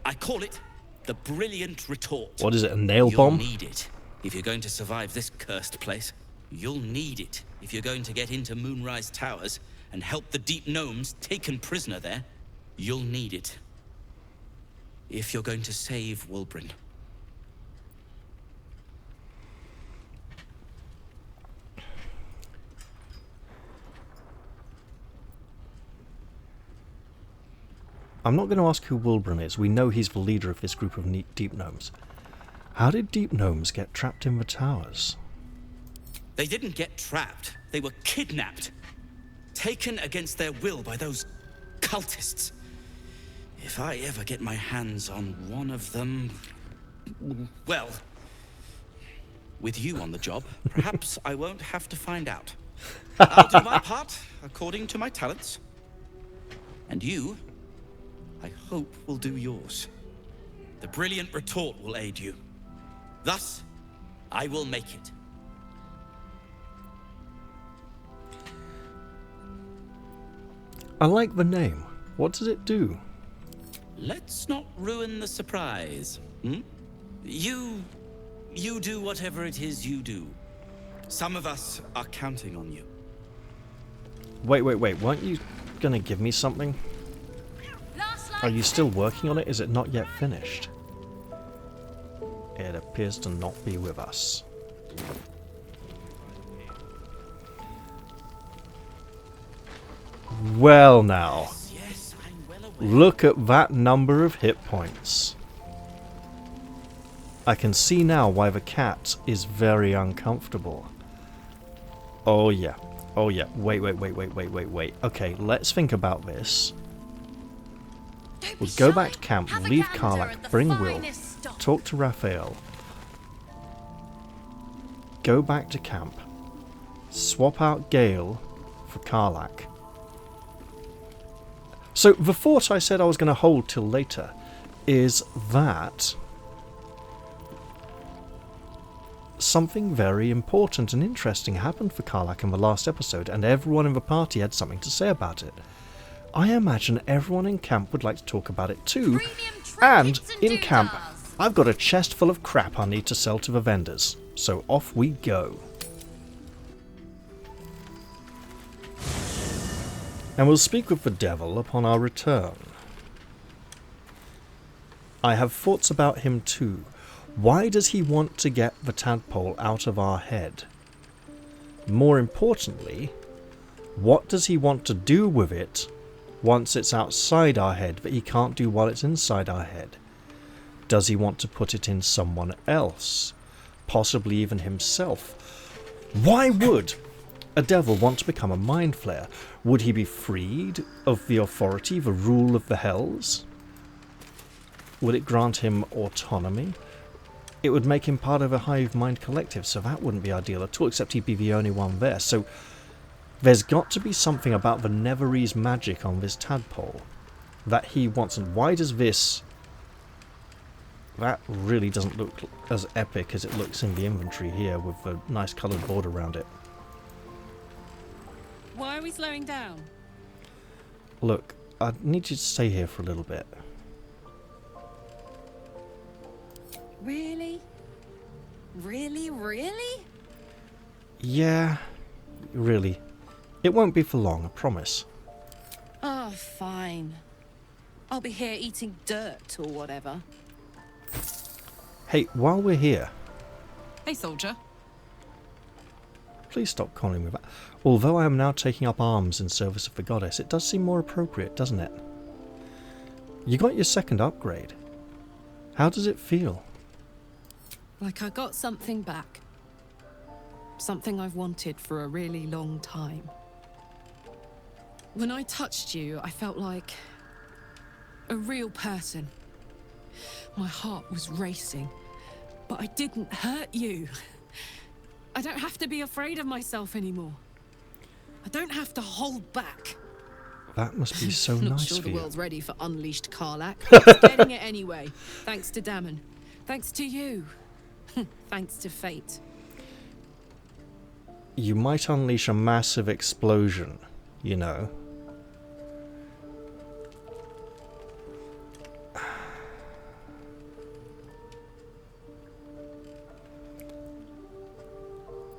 I call it the Brilliant Retort. What is it, a nail bomb? You'll need it if you're going to survive this cursed place. You'll need it if you're going to get into Moonrise Towers and help the deep gnomes taken prisoner there. You'll need it if you're going to save Wulbren. I'm not going to ask who Wulbren is. We know he's the leader of this group of deep gnomes. How did deep gnomes get trapped in the towers? They didn't get trapped. They were kidnapped. Taken against their will by those cultists. If I ever get my hands on one of them... Well, with you on the job, perhaps I won't have to find out. I'll do my part according to my talents. And you, I hope, will do yours. The Brilliant Retort will aid you. Thus, I will make it. I like the name. What does it do? Let's not ruin the surprise. You do whatever it is you do. Some of us are counting on you. Wait. Weren't you gonna give me something? Are you still working on it? Is it not yet finished? It appears to not be with us. Well now. Yes, I'm well aware. Look at that number of hit points. I can see now why the cat is very uncomfortable. Oh yeah. Wait. Okay, let's think about this. We'll go back to camp, leave Karlach, bring Will, talk to Raphael. Go back to camp. Swap out Gale for Karlach. So the thought I said I was going to hold till later is that something very important and interesting happened for Karlach in the last episode, and everyone in the party had something to say about it. I imagine everyone in camp would like to talk about it too, and in camp I've got a chest full of crap I need to sell to the vendors, so off we go. And we'll speak with the devil upon our return. I have thoughts about him too. Why does he want to get the tadpole out of our head? More importantly, what does he want to do with it once it's outside our head that he can't do while it's inside our head? Does he want to put it in someone else? Possibly even himself? Why would a devil want to become a mind flayer? Would he be freed of the authority, the rule of the hells? Would it grant him autonomy? It would make him part of a hive mind collective, so that wouldn't be ideal at all, except he'd be the only one there. So there's got to be something about the Neverese magic on this tadpole that he wants. And why does this... That really doesn't look as epic as it looks in the inventory here with a nice coloured border around it. Why are we slowing down? Look, I need you to stay here for a little bit. Really? Really? Yeah, really. It won't be for long, I promise. Oh, fine. I'll be here eating dirt or whatever. Hey, while we're here... Hey, soldier. Please stop calling me that. Although I am now taking up arms in service of the goddess, it does seem more appropriate, doesn't it? You got your second upgrade. How does it feel? Like I got something back. Something I've wanted for a really long time. When I touched you, I felt like a real person. My heart was racing, but I didn't hurt you. I don't have to be afraid of myself anymore. I don't have to hold back. That must be so Not nice sure for the you. world's ready for unleashed Karlak. It's getting it anyway. Thanks to Damon. Thanks to you. Thanks to fate. You might unleash a massive explosion, you know.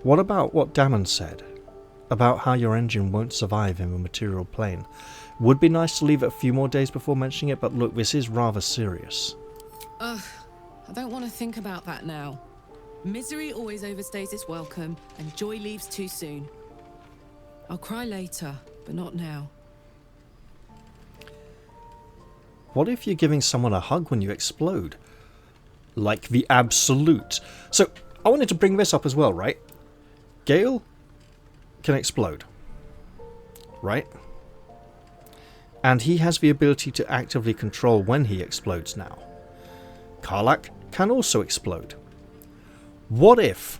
What about what Damon said? About how your engine won't survive in the material plane. Would be nice to leave it a few more days before mentioning it, but look, this is rather serious. Ugh, I don't want to think about that now. Misery always overstays its welcome, and joy leaves too soon. I'll cry later, but not now. What if you're giving someone a hug when you explode? Like the absolute. So, I wanted to bring this up as well, right? Gale can explode, right? And he has the ability to actively control when he explodes now. Karlak can also explode. What if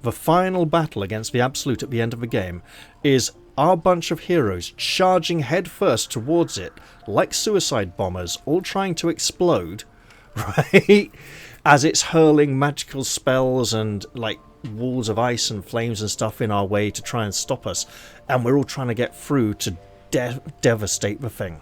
the final battle against the Absolute at the end of the game is our bunch of heroes charging headfirst towards it, like suicide bombers, all trying to explode, right? As it's hurling magical spells and, like, walls of ice and flames and stuff in our way to try and stop us, and we're all trying to get through to devastate the thing.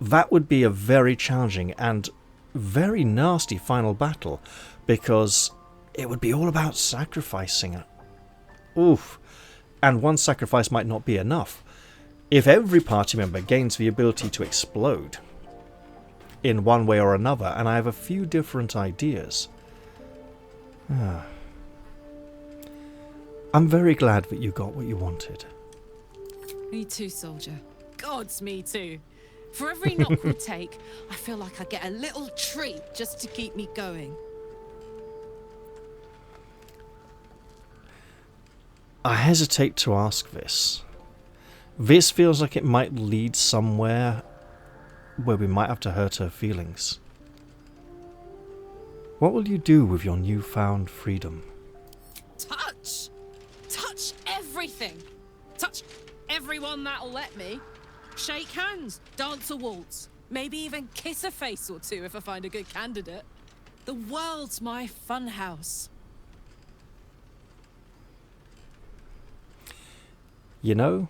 That would be a very challenging and very nasty final battle, because it would be all about sacrificing it. Oof. And one sacrifice might not be enough. If every party member gains the ability to explode in one way or another, and I have a few different ideas. I'm very glad that you got what you wanted. Me too, soldier. Gods, me too. For every knock we take, I feel like I get a little treat just to keep me going. I hesitate to ask this. This feels like it might lead somewhere where we might have to hurt her feelings. What will you do with your newfound freedom? Touch! Touch everything! Touch everyone that'll let me. Shake hands, dance a waltz, maybe even kiss a face or two if I find a good candidate. The world's my funhouse. You know,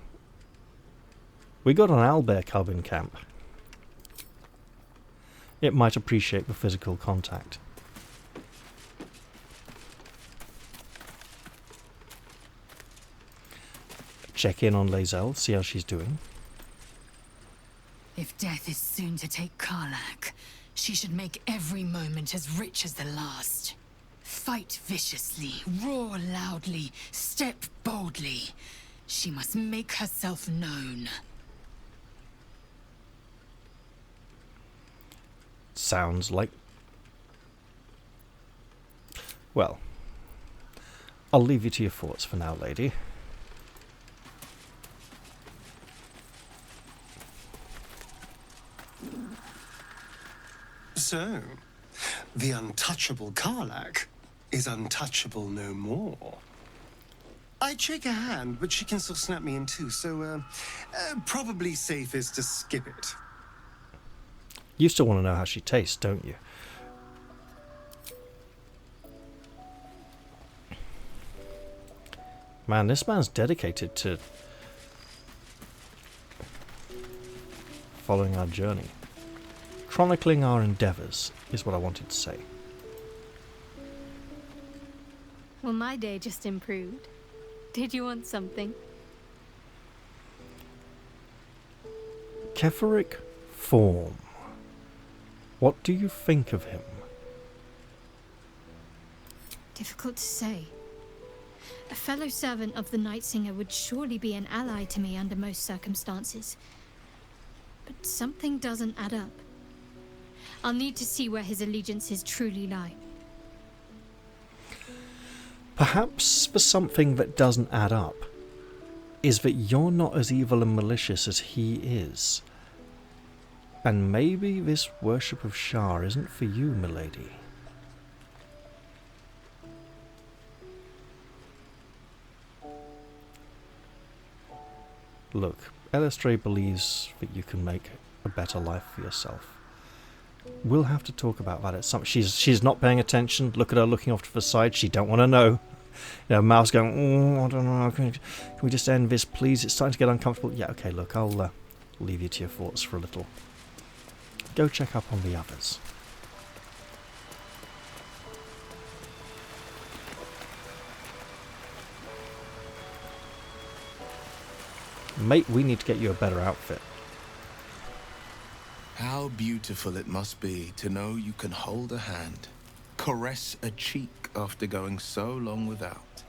we got an owlbear cub in camp. It might appreciate the physical contact. Check in on Lae'zel, see how she's doing. If death is soon to take Karlak, she should make every moment as rich as the last. Fight viciously, roar loudly, step boldly. She must make herself known. Sounds like... Well, I'll leave you to your thoughts for now, lady. So, the untouchable Karlak is untouchable no more. I'd shake her hand, but she can still snap me in two, so probably safest to skip it. You still want to know how she tastes, don't you? Man, this man's dedicated to following our journey. Chronicling our endeavours is what I wanted to say. Well, my day just improved. Did you want something? Keferic form. What do you think of him? Difficult to say. A fellow servant of the Night Singer would surely be an ally to me under most circumstances. But something doesn't add up. I'll need to see where his allegiances truly lie. Perhaps the something that doesn't add up is that you're not as evil and malicious as he is. And maybe this worship of Shah isn't for you, milady. Look, Elistre believes that you can make a better life for yourself. We'll have to talk about that at some... She's not paying attention. Look at her looking off to the side. She don't want to know. You know, Mal's going, oh, I don't know. Can we just end this, please? It's starting to get uncomfortable. Yeah, okay, look, I'll leave you to your thoughts for a little. Go check up on the others. Mate, we need to get you a better outfit. How beautiful it must be to know you can hold a hand, caress a cheek after going so long without.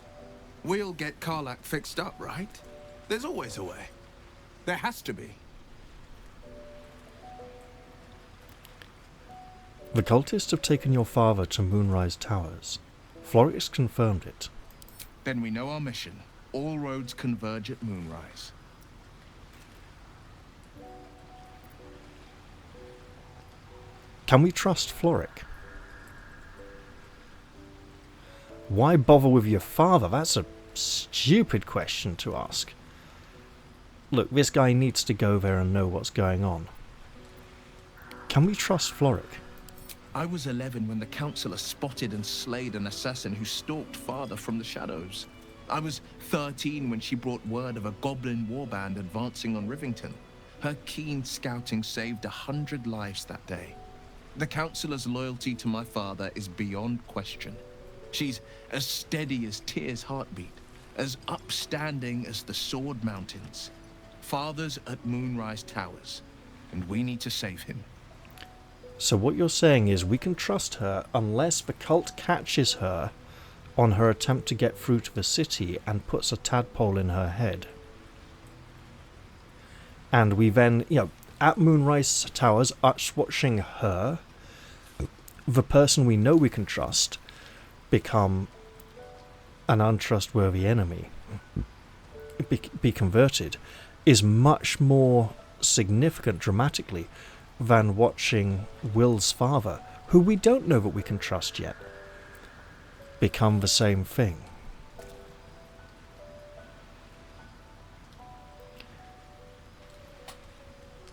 We'll get Karlak fixed up, right? There's always a way. There has to be. The cultists have taken your father to Moonrise Towers. Florix confirmed it. Then we know our mission. All roads converge at Moonrise. Can we trust Floric? Why bother with your father? That's a stupid question to ask. Look, this guy needs to go there and know what's going on. Can we trust Floric? I was 11 when the Councillor spotted and slayed an assassin who stalked father from the shadows. I was 13 when she brought word of a goblin warband advancing on Rivington. Her keen scouting saved 100 lives that day. The Councillor's loyalty to my father is beyond question. She's as steady as Tyr's heartbeat, as upstanding as the Sword Mountains. Father's at Moonrise Towers, and we need to save him. So what you're saying is we can trust her unless the cult catches her on her attempt to get through to the city and puts a tadpole in her head. And we then, at Moonrise Towers, us watching her, the person we know we can trust, become an untrustworthy enemy, be converted, is much more significant dramatically than watching Will's father, who we don't know that we can trust yet, become the same thing.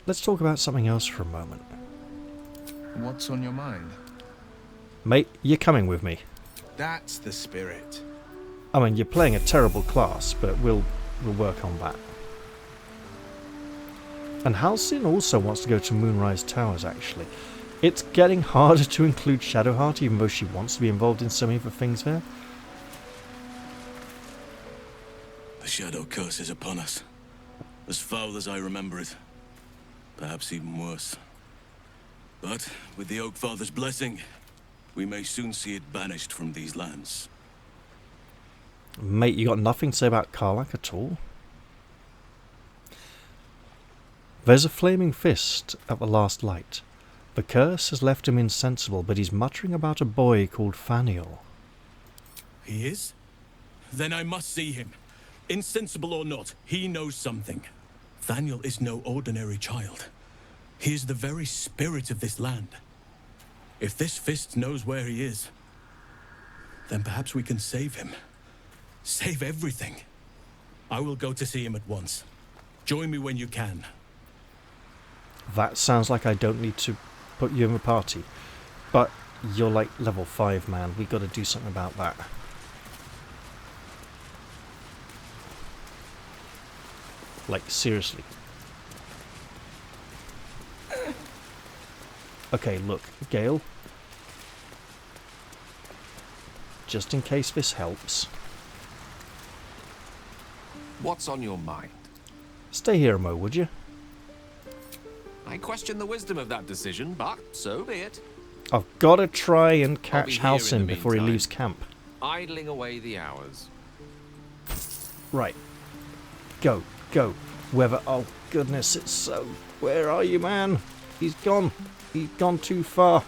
Let's talk about something else for a moment. What's on your mind? Mate, you're coming with me. That's the spirit. I mean, you're playing a terrible class, but we'll work on that. And Halcyon also wants to go to Moonrise Towers, actually. It's getting harder to include Shadowheart, even though she wants to be involved in so many of the things there. The Shadow Curse is upon us. As foul as I remember it. Perhaps even worse. But with the Oak Father's blessing, we may soon see it banished from these lands. Mate, you got nothing to say about Karlak at all? There's a flaming fist at the last light. The curse has left him insensible, but he's muttering about a boy called Faniel. He is? Then I must see him. Insensible or not, he knows something. Thaniel is no ordinary child. He is the very spirit of this land. If this fist knows where he is, then perhaps we can save him. Save everything. I will go to see him at once. Join me when you can. That sounds like I don't need to put you in the party. But you're like level 5, man. We got to do something about that. Like, seriously. Okay, look, Gale. Just in case this helps. What's on your mind? Stay here, Mo, would you? I question the wisdom of that decision, but so be it. I've got to try and I'll be catch here in Halcyon the before he meantime, leaves camp. Idling away the hours. Right. Go. Go. Whoever... Oh, goodness, it's so... Where are you, man? He's gone. He's gone too far.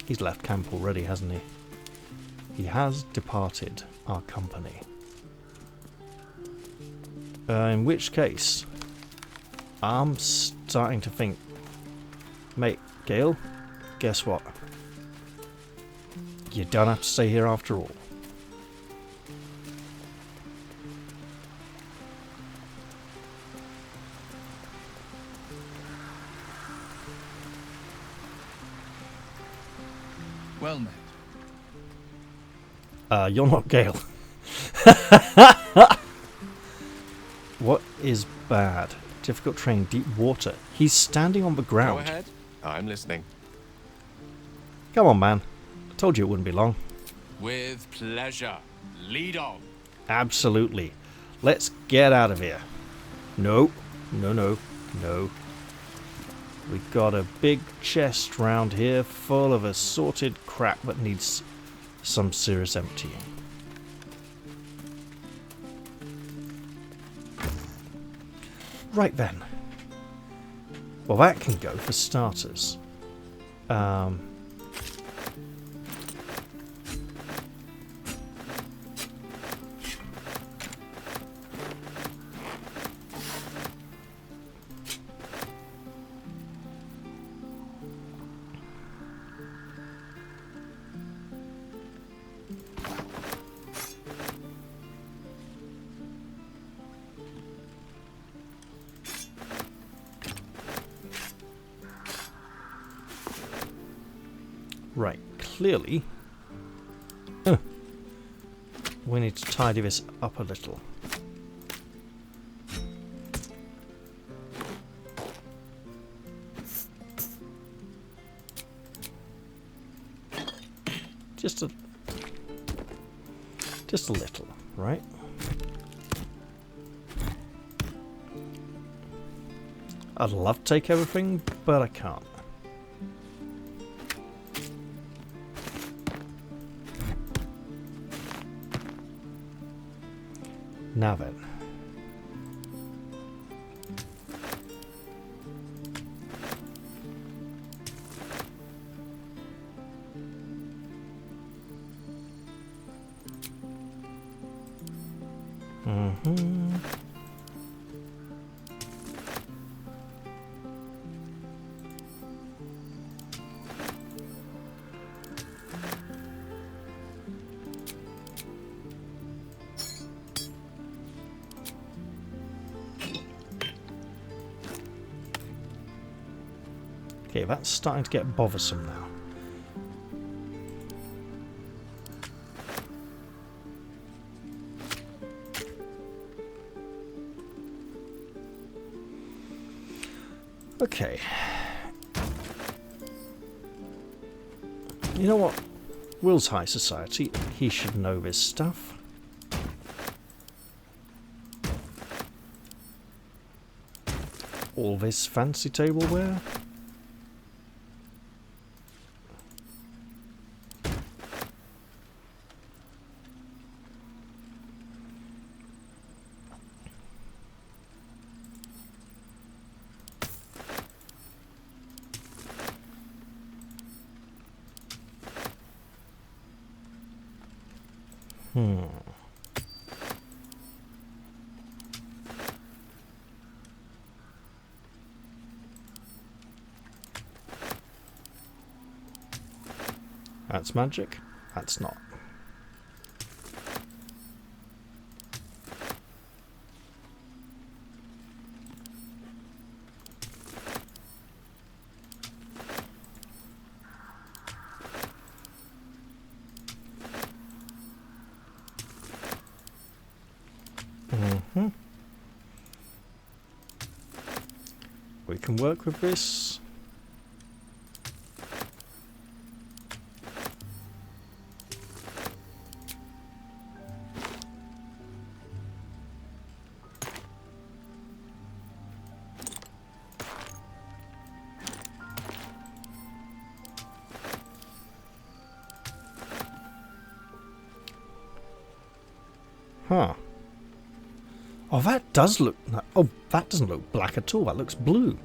He's left camp already, hasn't he? He has departed our company. In which case, I'm starting to think... Mate, Gale, guess what? You don't have to stay here after all. Well met. You're not Gale. What is bad? Difficult terrain, deep water. He's standing on the ground. Go ahead. I'm listening. Come on, man. I told you it wouldn't be long. With pleasure. Lead on. Absolutely. Let's get out of here. No. No, no, no. We've got a big chest round here full of assorted crap that needs some serious emptying. Right then. Well, that can go for starters. Right, clearly we need to tidy this up a little. Just a little, right? I'd love to take everything, but I can't. Now then. Okay, that's starting to get bothersome now. Okay. You know what? Will's high society. He should know this stuff. All this fancy tableware. That's magic. That's not. We can work with this. Huh. Oh, that does look... Oh, that doesn't look black at all. That looks blue.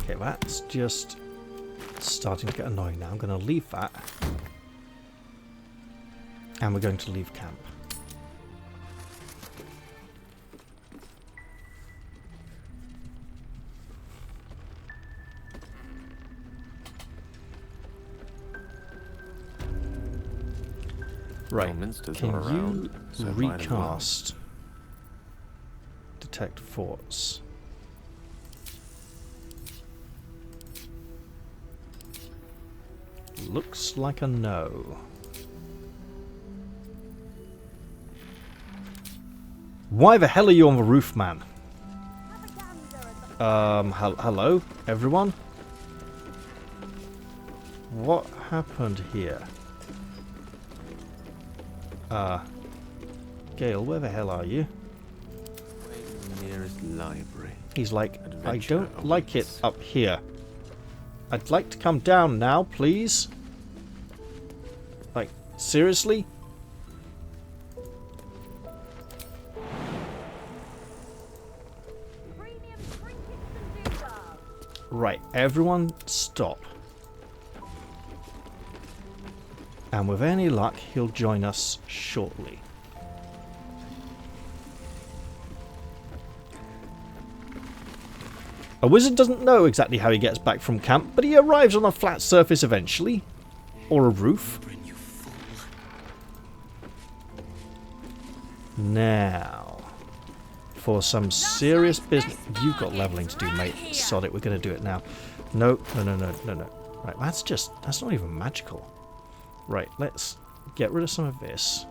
Okay, that's just starting to get annoying now. I'm going to leave that. And we're going to leave camp. Right, can you recast detect forts? Looks like a no. Why the hell are you on the roof, man? Hello, everyone? What happened here? Gale, where the hell are you? Nearest library. He's like, I don't like it up here. I'd like to come down now, please. Like, seriously? Right, everyone stop. And with any luck, he'll join us shortly. A wizard doesn't know exactly how he gets back from camp, but he arrives on a flat surface eventually. Or a roof. Now, for some serious business. You've got leveling to do, mate. Sod it, we're going to do it now. No. Right, that's not even magical. Right, let's get rid of some of this.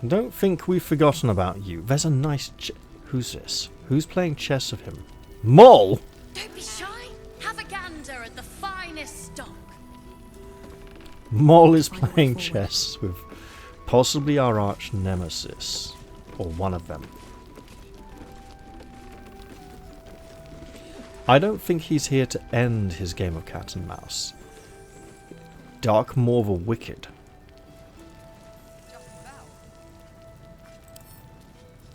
Don't think we've forgotten about you. There's a nice who's this? Who's playing chess with him? Moll! Don't be shy. Have a gander at the finest stock. Moll is playing chess with possibly our arch nemesis. Or one of them. I don't think he's here to end his game of cat and mouse. Darkmoor the Wicked.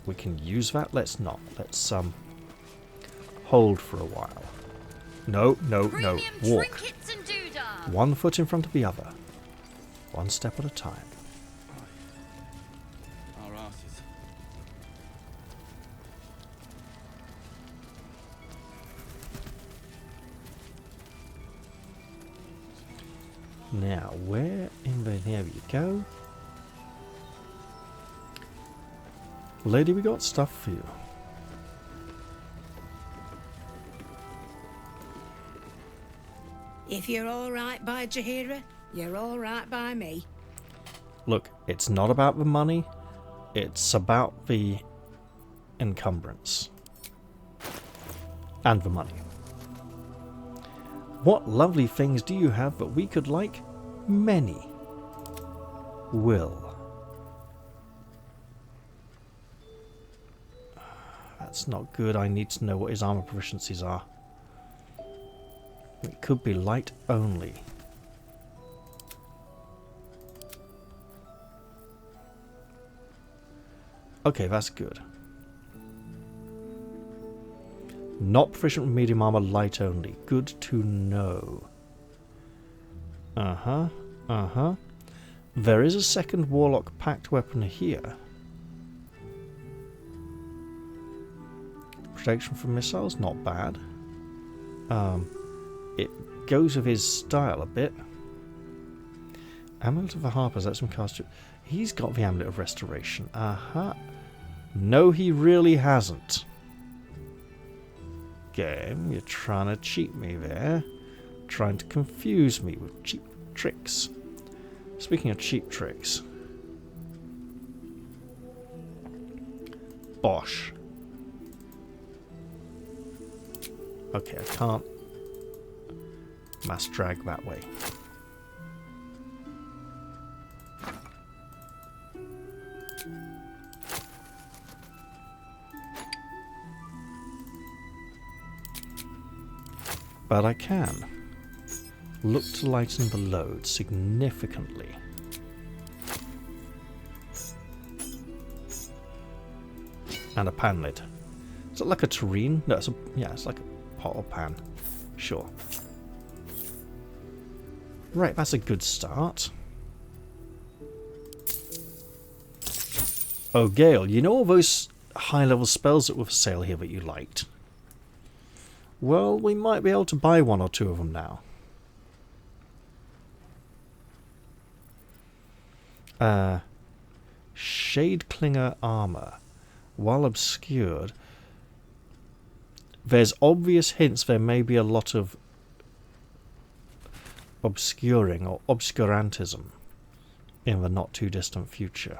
We can use that. Let's not. Let's hold for a while. No. Walk. One foot in front of the other. One step at a time. Our asses. Now, where in the... There we go. Lady, we got stuff for you. If you're all right by Jaheira, you're all right by me. Look, it's not about the money. It's about the encumbrance. And the money. What lovely things do you have that we could like? Many. Will. That's not good. I need to know what his armor proficiencies are. It could be light only. Okay, that's good. Not proficient with medium armor, light only. Good to know. There is a second Warlock Pact weapon here. Protection from missiles, not bad. it goes with his style a bit. Amulet of the Harpers, that's some cast. He's got the Amulet of Restoration. Aha. No, he really hasn't. Game, you're trying to cheat me there. Trying to confuse me with cheap tricks. Speaking of cheap tricks. Bosh. Okay, I can't mass drag that way. But I can look to lighten the load significantly. And a pan lid. Is it like a tureen? No, it's like a pot or pan. Sure. Right, that's a good start. Oh, Gale, you know all those high-level spells that were for sale here that you liked? Well, we might be able to buy one or two of them now. Shade Clinger Armor. While obscured, there's obvious hints there may be a lot of obscuring or obscurantism in the not too distant future.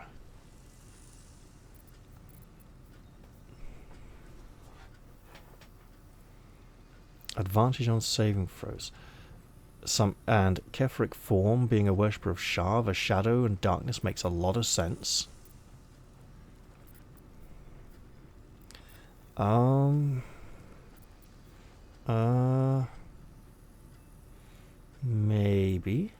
Advantage on saving throws. And Kefric form, being a worshipper of Shah, the shadow and darkness makes a lot of sense. Maybe.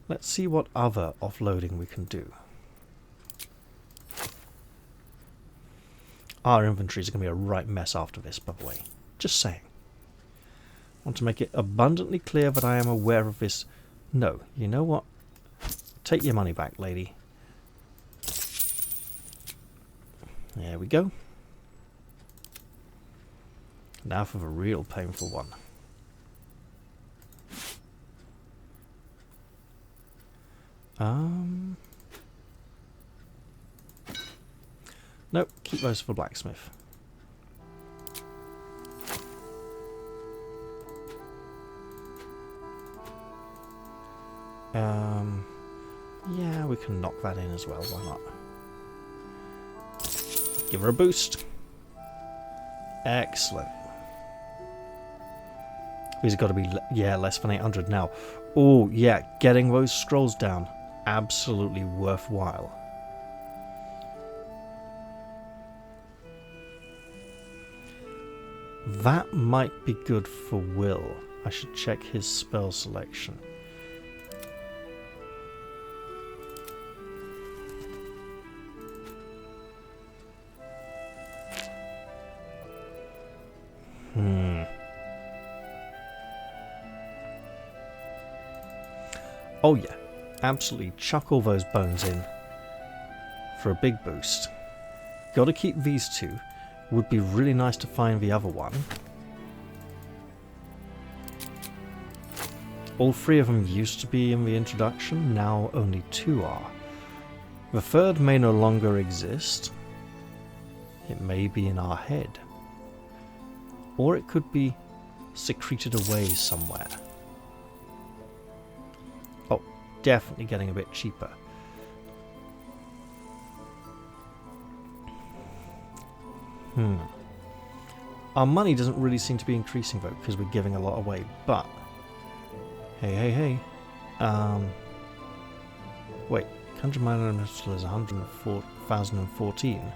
Let's see what other offloading we can do. Our inventories are going to be a right mess after this, by the way. Just saying. I want to make it abundantly clear that I am aware of this. No, you know what? Take your money back, lady. There we go. Now for the real painful one. Nope, keep those for blacksmith. Yeah, we can knock that in as well, why not? Give her a boost. Excellent. These have got to be, less than 800 now. Oh, yeah, getting those scrolls down. Absolutely worthwhile. That might be good for Will. I should check his spell selection. Oh yeah, absolutely chuck all those bones in for a big boost. Got to keep these two. Would be really nice to find the other one. All three of them used to be in the introduction, now only two are. The third may no longer exist. It may be in our head. Or it could be secreted away somewhere. Oh, definitely getting a bit cheaper. Our money doesn't really seem to be increasing though, because we're giving a lot away, but hey. Wait, Conjure Minor Elemental is 104,014,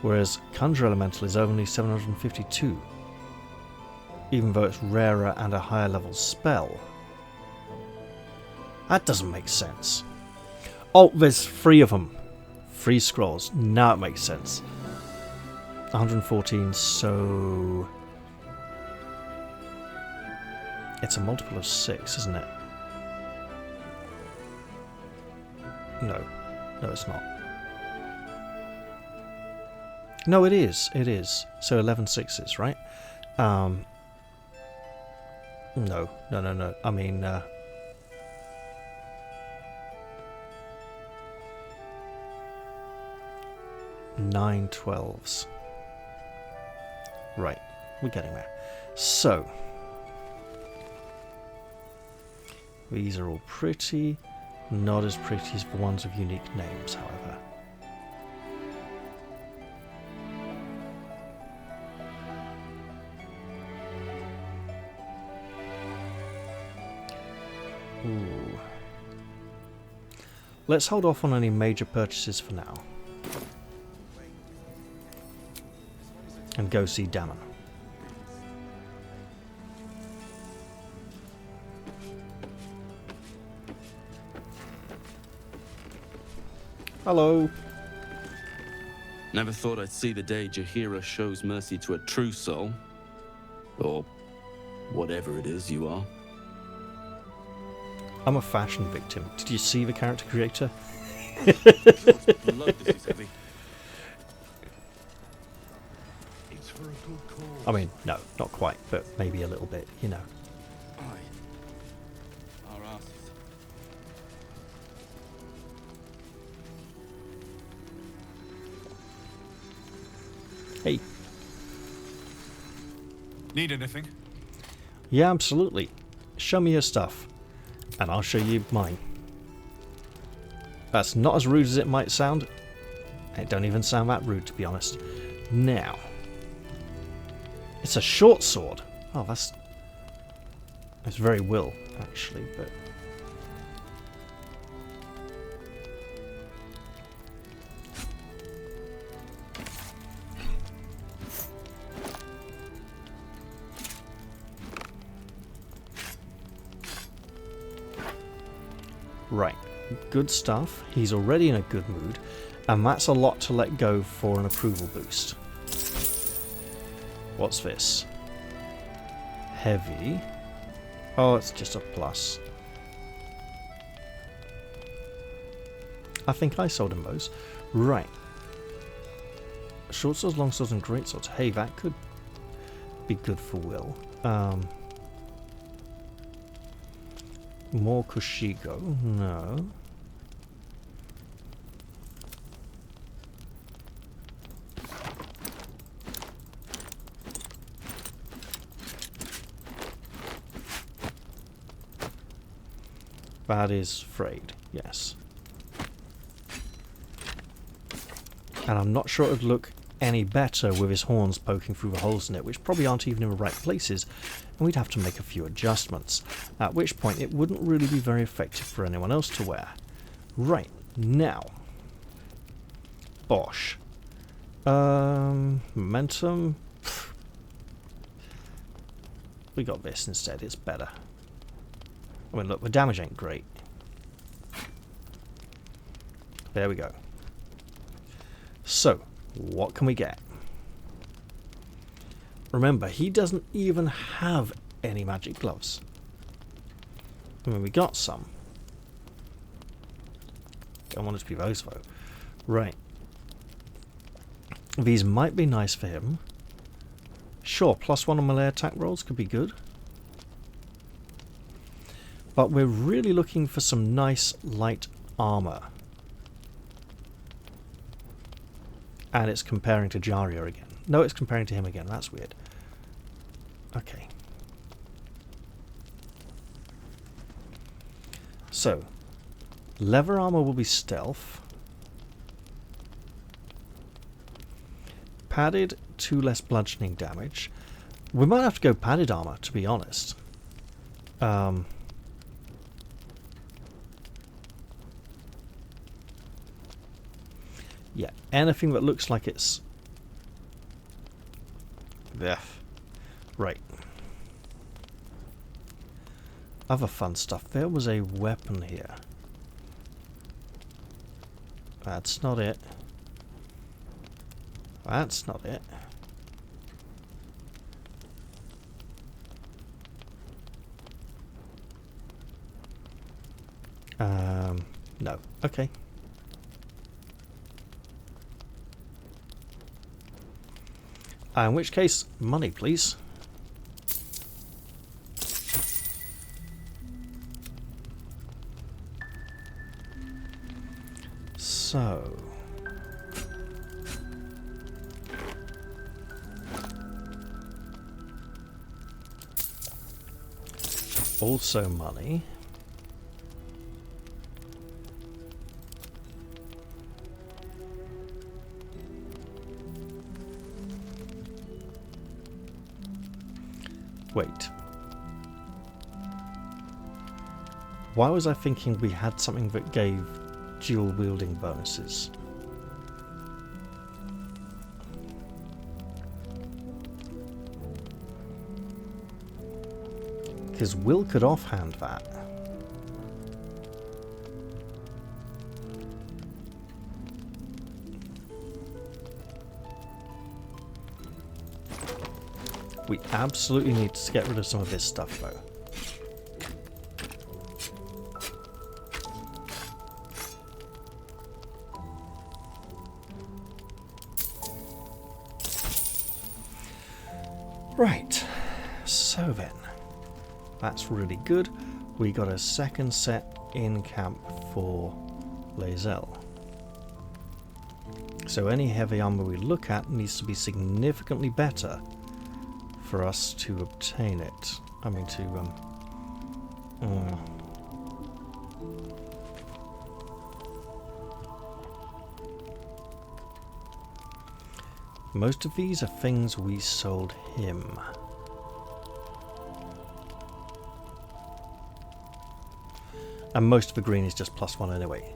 whereas Conjure Elemental is only 752, even though it's rarer and a higher level spell. That doesn't make sense. Oh, there's 3 of them. 3 scrolls. Now it makes sense. 114, so it's a multiple of 6, isn't it? No, it's not. No, it is. It is. So 11 sixes, right? No. I mean, 9 12s. Right. We're getting there. So, these are all pretty. Not as pretty as the ones with unique names, however. Ooh. Let's hold off on any major purchases for now. And go see Damon. Hello. Never thought I'd see the day Jaheira shows mercy to a true soul. Or whatever it is you are. I'm a fashion victim. Did you see the character creator? Blood, this is heavy. It's for a good cause. I mean, no, not quite, but maybe a little bit, you know. Our asses. Hey. Need anything? Yeah, absolutely. Show me your stuff, and I'll show you mine. That's not as rude as it might sound. It don't even sound that rude, to be honest. Now. It's a short sword. Oh, that's... It's very Will, actually, but... Right, good stuff. He's already in a good mood, and that's a lot to let go for an approval boost. What's this? Heavy. Oh, it's just a plus. I think I sold him those. Right. Short swords, long swords, and great swords. Hey, that could be good for Will. More Kushigo? No. That is frayed, yes. And I'm not sure it would look any better with his horns poking through the holes in it, which probably aren't even in the right places, and we'd have to make a few adjustments, at which point it wouldn't really be very effective for anyone else to wear. Right, now. Bosh. Momentum. We got this instead, it's better. I mean, look, the damage ain't great. There we go. So, what can we get? Remember, he doesn't even have any magic gloves. I mean, we got some. Don't want it to be those, though. Right. These might be nice for him. Sure, +1 on melee attack rolls could be good. But we're really looking for some nice light armor. And it's comparing to Jaria again. No, it's comparing to him again. That's weird. Okay. So, leather armor will be stealth. Padded, 2 less bludgeoning damage. We might have to go padded armor, to be honest. Yeah, anything that looks like it's... Yeah. Right. Other fun stuff. There was a weapon here. That's not it. That's not it. No. Okay. In which case, money, please. So... also money. Wait. Why was I thinking we had something that gave dual wielding bonuses? Because Will could offhand that. We absolutely need to get rid of some of this stuff, though. Right, so then, that's really good. We got a second set in camp for Lae'zel. So any heavy armor we look at needs to be significantly better for us to obtain it. I mean to, most of these are things we sold him. And most of the green is just +1 anyway.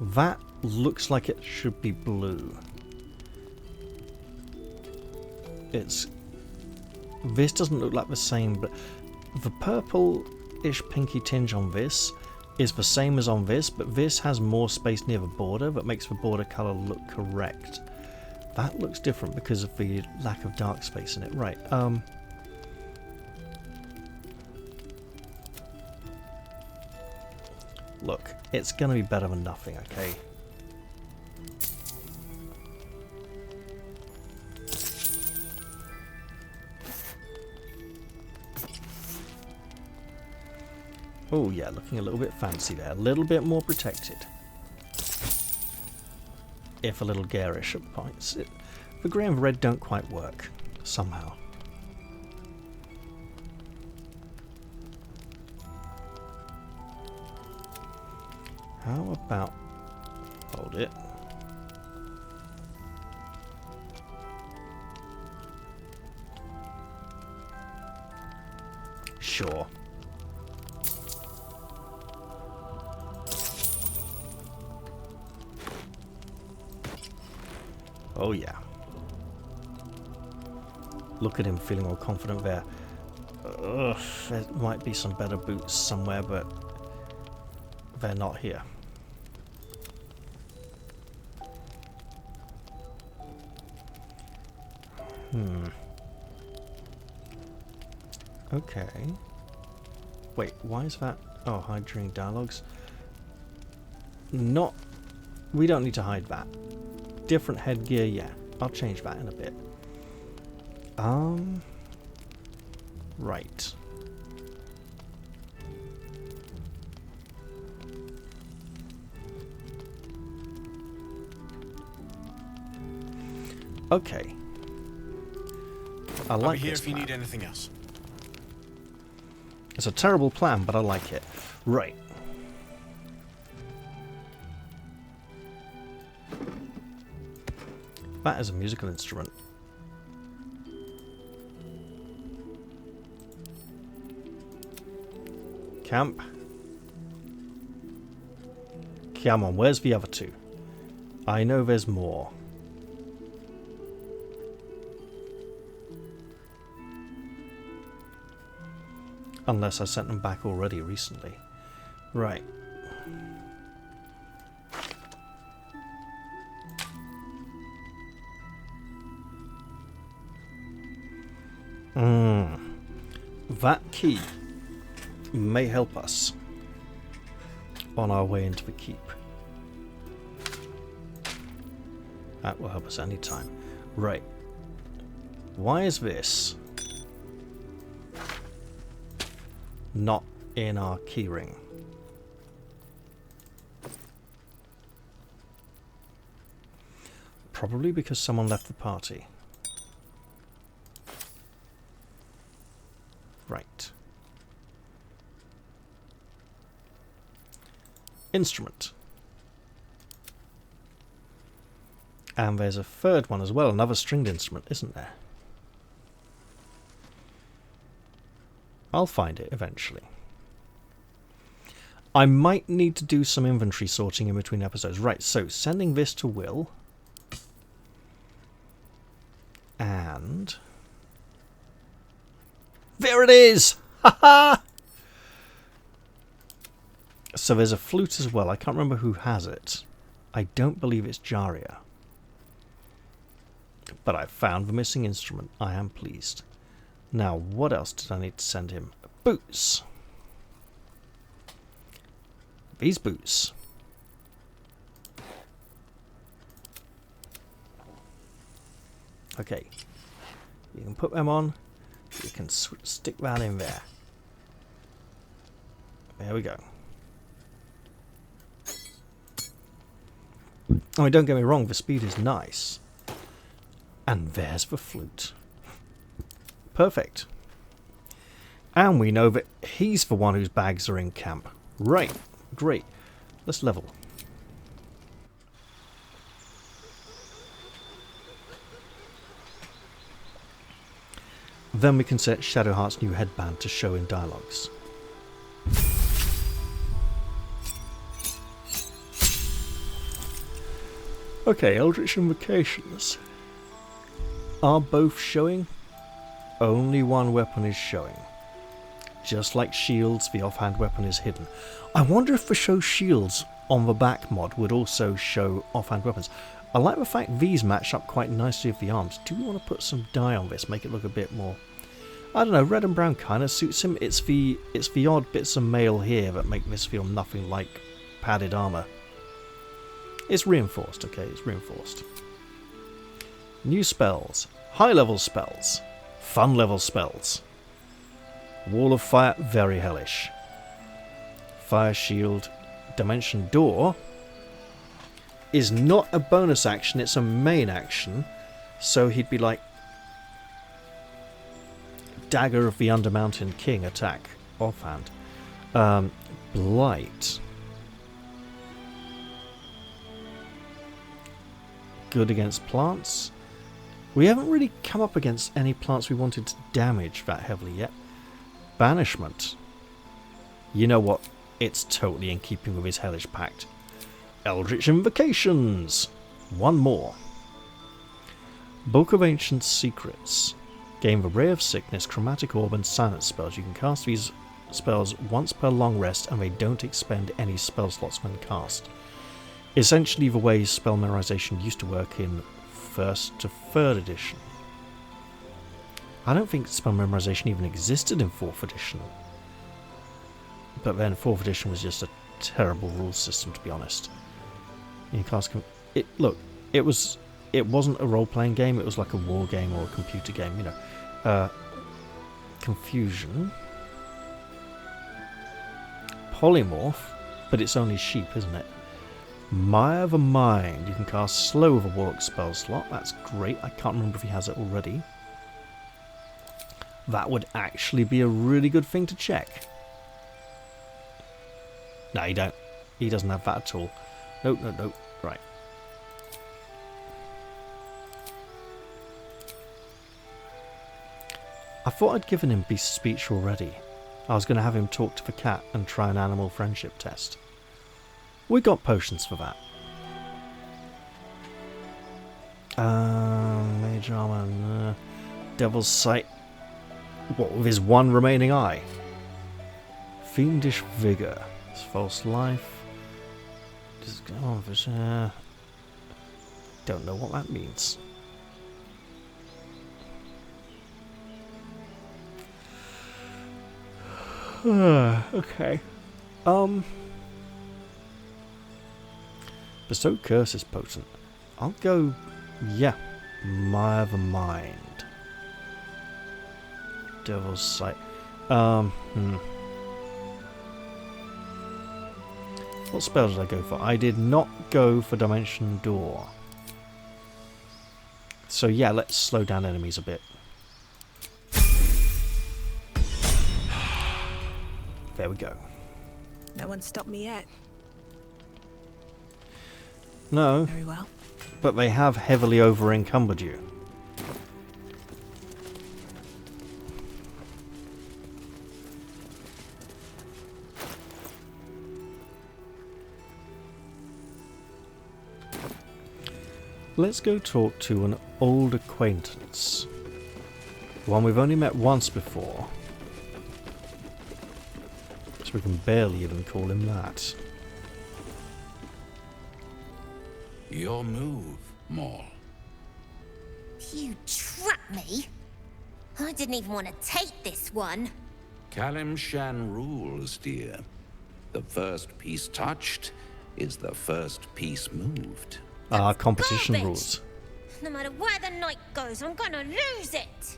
That looks like it should be blue. This doesn't look like the same, but the purple-ish pinky tinge on this is the same as on this, but this has more space near the border that makes the border colour look correct. That looks different because of the lack of dark space in it. Right, look, it's gonna be better than nothing, okay? Oh yeah, looking a little bit fancy there. A little bit more protected. If a little garish at points. The grey and red don't quite work, somehow. How about... hold it. Sure. Oh yeah. Look at him feeling all confident there. Ugh, there might be some better boots somewhere, but they're not here. Okay. Wait, why is that? Oh, hide during dialogues. Not... we don't need to hide that. Different headgear, yeah. I'll change that in a bit. Right. Okay. I like I'll be here this if you plan. need anything else. It's a terrible plan, but I like it. Right. That is a musical instrument. Camp. Come on, where's the other two? I know there's more. Unless I sent them back already recently. Right. That key may help us on our way into the keep. That will help us anytime. Right. Why is this not in our keyring? Probably because someone left the party. Right. Instrument. And there's a third one as well, another stringed instrument, isn't there? I'll find it eventually. I might need to do some inventory sorting in between episodes. Right, so sending this to Will. And there it is! Ha-ha! So there's a flute as well. I can't remember who has it. I don't believe it's Jaria. But I found the missing instrument. I am pleased. Now, what else did I need to send him? Boots. These boots. Okay. You can put them on. You can stick that in there. There we go. I mean, don't get me wrong, the speed is nice. And there's the flute. Perfect. And we know that he's the one whose bags are in camp. Right. Great. Let's level. Then we can set Shadowheart's new headband to show in dialogues. Okay, Eldritch Invocations are both showing. Only one weapon is showing. Just like shields, the offhand weapon is hidden. I wonder if the show shields on the back mod would also show offhand weapons. I like the fact these match up quite nicely with the arms. Do we want to put some dye on this, make it look a bit more... I don't know, red and brown kind of suits him. It's the odd bits of mail here that make this feel nothing like padded armour. It's reinforced, okay, it's reinforced. New spells. High level spells. Fun level spells. Wall of Fire, very hellish. Fire Shield, Dimension Door is not a bonus action, it's a main action. So he'd be like Dagger of the Undermountain King attack, offhand. Blight. Good against plants. We haven't really come up against any plants we wanted to damage that heavily yet. Banishment. You know what? It's totally in keeping with his hellish pact. Eldritch Invocations. One more. Book of Ancient Secrets. Gain the Ray of Sickness, Chromatic Orb and Silence spells. You can cast these spells once per long rest and they don't expend any spell slots when cast. Essentially the way spell memorization used to work in 1st to 3rd edition. I don't think spell memorization even existed in 4th edition. But then 4th edition was just a terrible rules system, to be honest. You cast look, it wasn't a role-playing game, it was like a war game or a computer game, you know. Confusion. Polymorph, but it's only sheep, isn't it? Mire the Mind. You can cast Slow with a Warlock spell slot. That's great. I can't remember if he has it already. That would actually be a really good thing to check. No, you don't. He doesn't have that at all. Nope, nope, nope. Right. I thought I'd given him Beast Speech already. I was going to have him talk to the cat and try an animal friendship test. We got potions for that. Mage Armor, Devil's Sight. What, with his one remaining eye? Fiendish Vigor. It's False Life. Don't know what that means. Okay. Bestow Curse is potent. I'll go Yeah. Never mind. Devil's Sight. What spell did I go for? I did not go for Dimension Door. So yeah, let's slow down enemies a bit. There we go. No one stopped me yet. No. Very well. But they have heavily over-encumbered you. Let's go talk to an old acquaintance. One we've only met once before. So we can barely even call him that. Your move, Maul. You trapped me? I didn't even want to take this one. Kalimshan rules, dear. The first piece touched is the first piece moved. Competition garbage. rules. No matter where the night goes, I'm gonna lose it.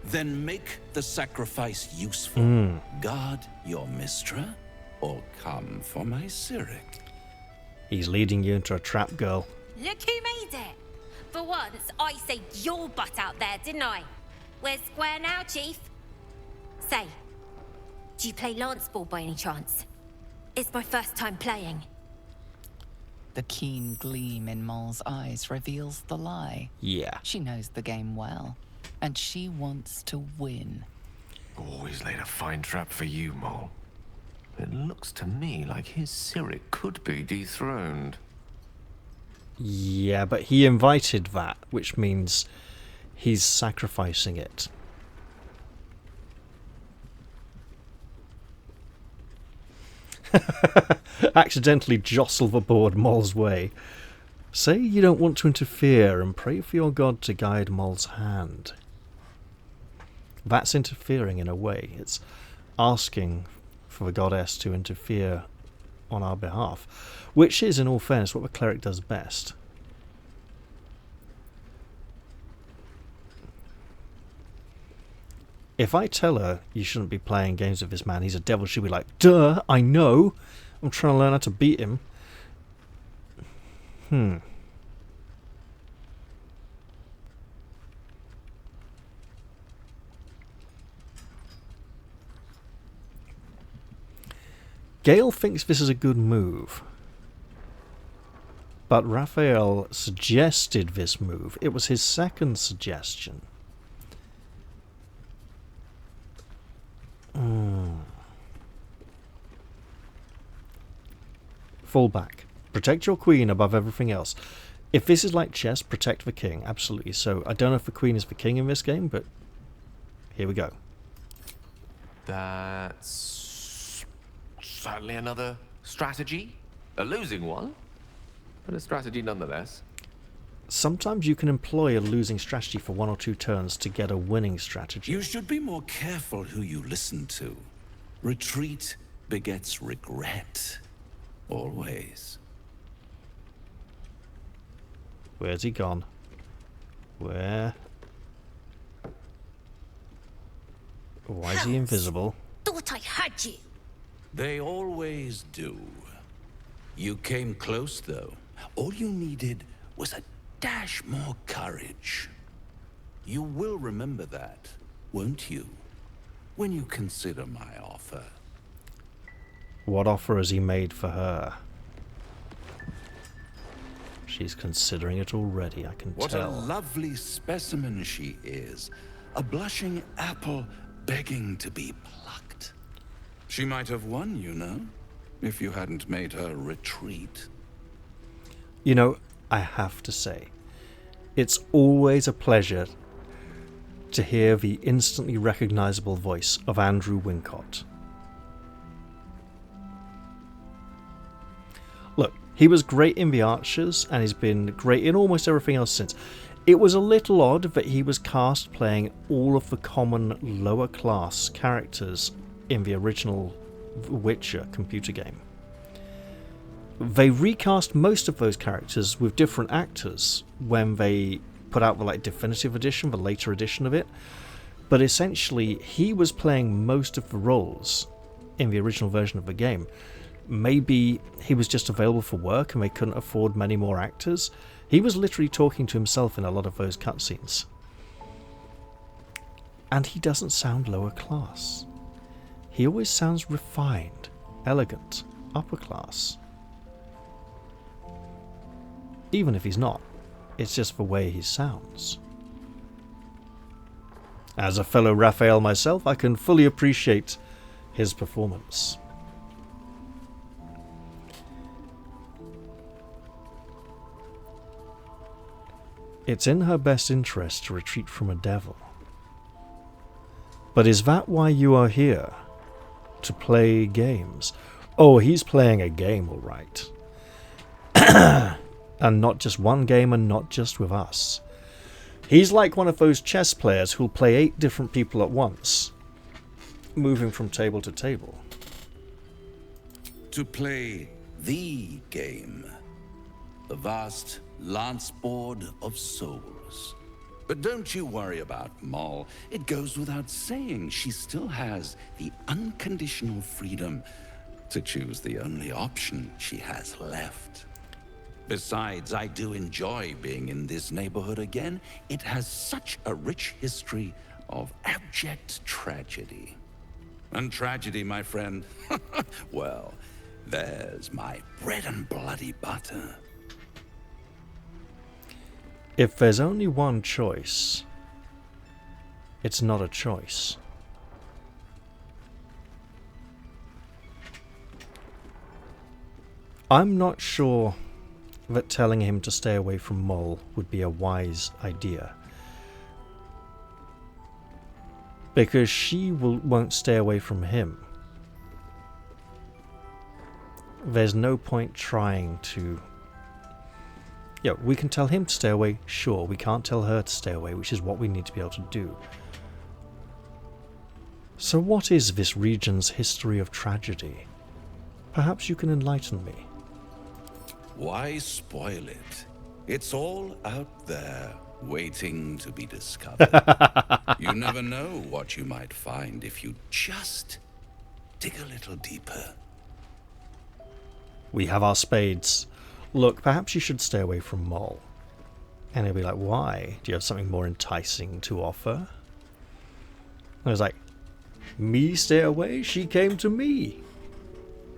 Then make the sacrifice useful. Guard your Mistra, or come for my Cyric. He's leading you into a trap, girl. Look who made it. For once, I saved your butt out there, didn't I? We're square now, Chief. Say, do you play lance ball by any chance? It's my first time playing. The keen gleam in Moll's eyes reveals the lie. Yeah. She knows the game well, and she wants to win. Always laid a fine trap for you, Mole. It looks to me like his Cyric could be dethroned. Yeah, but he invited that, which means he's sacrificing it. Accidentally jostle the board Moll's way. Say you don't want to interfere and pray for your god to guide Moll's hand. That's interfering in a way. It's asking for the goddess to interfere on our behalf, which is, in all fairness, what the cleric does best. If I tell her you shouldn't be playing games with this man, he's a devil, she'll be like, duh, I know. I'm trying to learn how to beat him. Gale thinks this is a good move. But Raphael suggested this move. It was his second suggestion. Fall back. Protect your queen above everything else. If this is like chess, protect the king. Absolutely. So I don't know if the queen is the king in this game, but here we go. That's certainly another strategy. A losing one, but a strategy nonetheless. Sometimes you can employ a losing strategy for 1 or 2 turns to get a winning strategy. You should be more careful who you listen to. Retreat begets regret. Always. Where's he gone? Where? Why is he invisible? Thought I had you. They always do. You came close, though. All you needed was a dash more courage. You will remember that, won't you? When you consider my offer. What offer has he made for her? She's considering it already, I can What tell. a lovely specimen she is. A blushing apple begging to be plucked. She might have won, you know, if you hadn't made her retreat. You know, I have to say, it's always a pleasure to hear the instantly recognizable voice of Andrew Wincott. Look, he was great in The Archers, and he's been great in almost everything else since. It was a little odd that he was cast playing all of the common lower class characters in the original Witcher computer game. They recast most of those characters with different actors when they put out the definitive edition, the later edition of it. But essentially, he was playing most of the roles in the original version of the game. Maybe he was just available for work and they couldn't afford many more actors. He was literally talking to himself in a lot of those cutscenes. And he doesn't sound lower class. He always sounds refined, elegant, upper class. Even if he's not, it's just the way he sounds. As a fellow Raphael myself, I can fully appreciate his performance. It's in her best interest to retreat from a devil. But is that why you are here? To play games? Oh, he's playing a game, all right. And not just one game, and not just with us. He's like one of those chess players who'll play 8 different people at once, moving from table to table. To play the game. The vast lance board of souls. But don't you worry about Moll. It goes without saying she still has the unconditional freedom to choose the only option she has left. Besides, I do enjoy being in this neighborhood again. It has such a rich history of abject tragedy. And tragedy, my friend, well, there's my bread and bloody butter. If there's only one choice, it's not a choice. I'm not sure that telling him to stay away from Moll would be a wise idea. Because she won't stay away from him. There's no point trying to... Yeah, we can tell him to stay away, sure. We can't tell her to stay away, which is what we need to be able to do. So what is this region's history of tragedy? Perhaps you can enlighten me. Why spoil it? It's all out there, waiting to be discovered. You never know what you might find if you just dig a little deeper. We have our spades. Look, perhaps you should stay away from Moll. And he'll be like, why? Do you have something more enticing to offer? And I was like, me stay away? She came to me.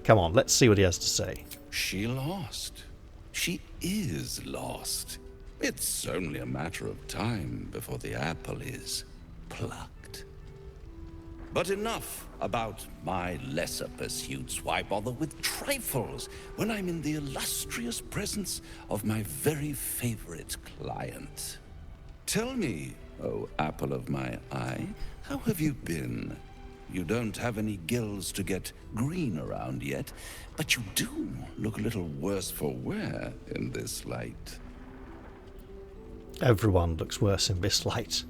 Come on, let's see what he has to say. She lost. She is lost. It's only a matter of time before the apple is plucked. But enough about my lesser pursuits. Why bother with trifles when I'm in the illustrious presence of my very favorite client? Tell me, oh apple of my eye, how have you been? You don't have any gills to get green around yet, but you do look a little worse for wear in this light. Everyone looks worse in this light.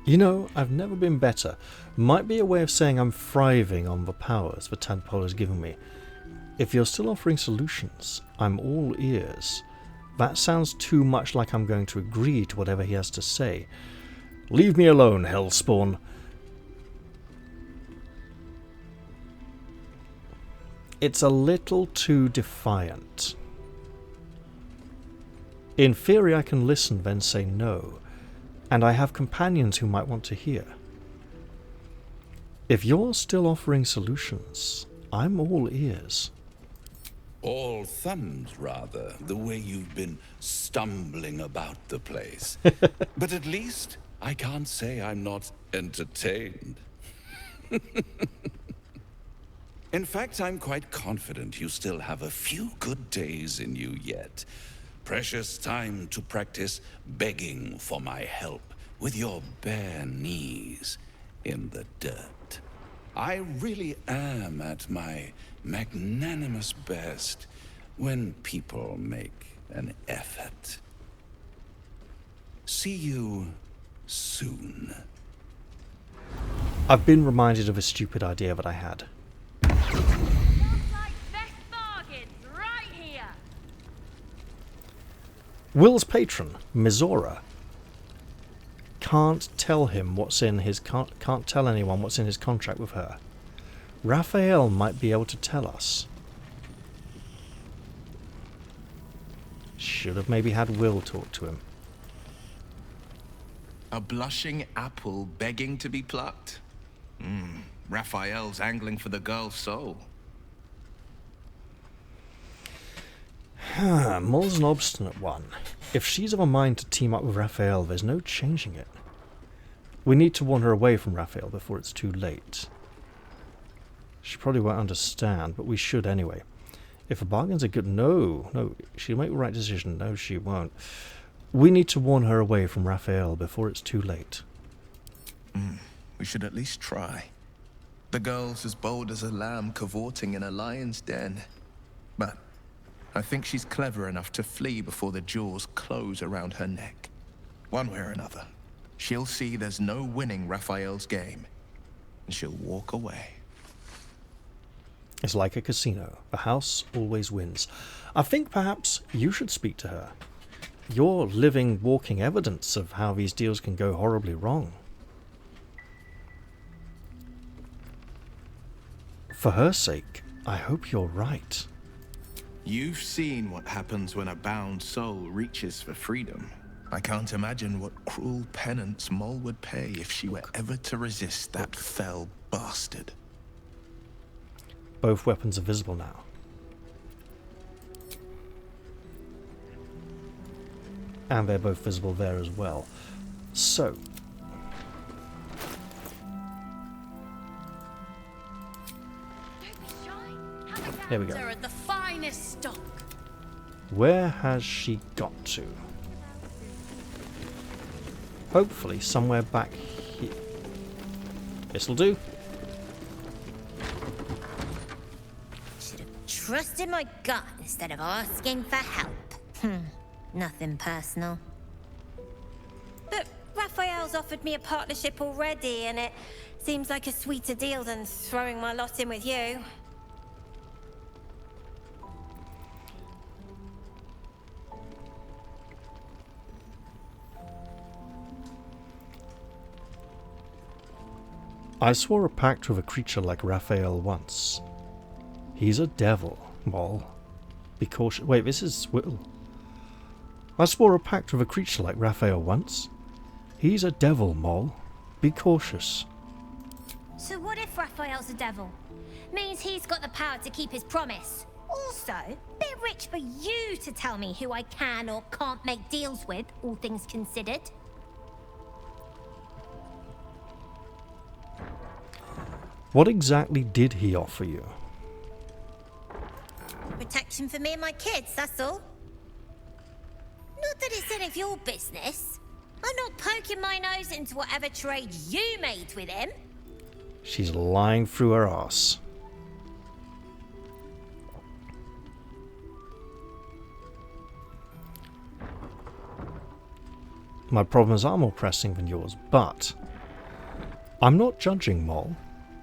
You know, I've never been better. Might be a way of saying I'm thriving on the powers the tadpole has given me. If you're still offering solutions, I'm all ears. That sounds too much like I'm going to agree to whatever he has to say. Leave me alone, Hellspawn. It's a little too defiant. In theory, I can listen, then say no. And I have companions who might want to hear. If you're still offering solutions, I'm all ears. All thumbs, rather, the way you've been stumbling about the place. But at least I can't say I'm not entertained. In fact, I'm quite confident you still have a few good days in you yet. Precious time to practice begging for my help with your bare knees in the dirt. I really am at my magnanimous best when people make an effort. See you soon. I've been reminded of a stupid idea that I had. Will's patron, Mizora, can't tell him what's in his can't tell anyone what's in his contract with her. Raphael might be able to tell us. Should have maybe had Will talk to him. A blushing apple begging to be plucked? Raphael's angling for the girl's soul. Moll's an obstinate one. If she's of a mind to team up with Raphael, there's no changing it. We need to warn her away from Raphael before it's too late. She probably won't understand, but we should anyway. If a bargain's a good... No, she'll make the right decision. No, she won't. We need to warn her away from Raphael before it's too late. We should at least try. The girl's as bold as a lamb cavorting in a lion's den. But I think she's clever enough to flee before the jaws close around her neck. One way or another, she'll see there's no winning Raphael's game, and she'll walk away. It's like a casino. The house always wins. I think perhaps you should speak to her. You're living, walking evidence of how these deals can go horribly wrong. For her sake, I hope you're right. You've seen what happens when a bound soul reaches for freedom. I can't imagine what cruel penance Moll would pay if she were ever to resist that fell bastard. Both weapons are visible now. And they're both visible there as well. So... there we go. They're at the finest stock. Where has she got to? Hopefully somewhere back here. This'll do. Trusted my gut instead of asking for help. Nothing personal. But Raphael's offered me a partnership already, and it seems like a sweeter deal than throwing my lot in with you. I swore a pact with a creature like Raphael once. He's a devil, Moll. Be cautious. Wait, this is Will. I swore a pact with a creature like Raphael once. He's a devil, Moll. Be cautious. So what if Raphael's a devil? Means he's got the power to keep his promise. Also, bit rich for you to tell me who I can or can't make deals with, all things considered. What exactly did he offer you? Protection for me and my kids, that's all. Not that it's any of your business. I'm not poking my nose into whatever trade you made with him. She's lying through her arse. My problems are more pressing than yours, but I'm not judging, Moll.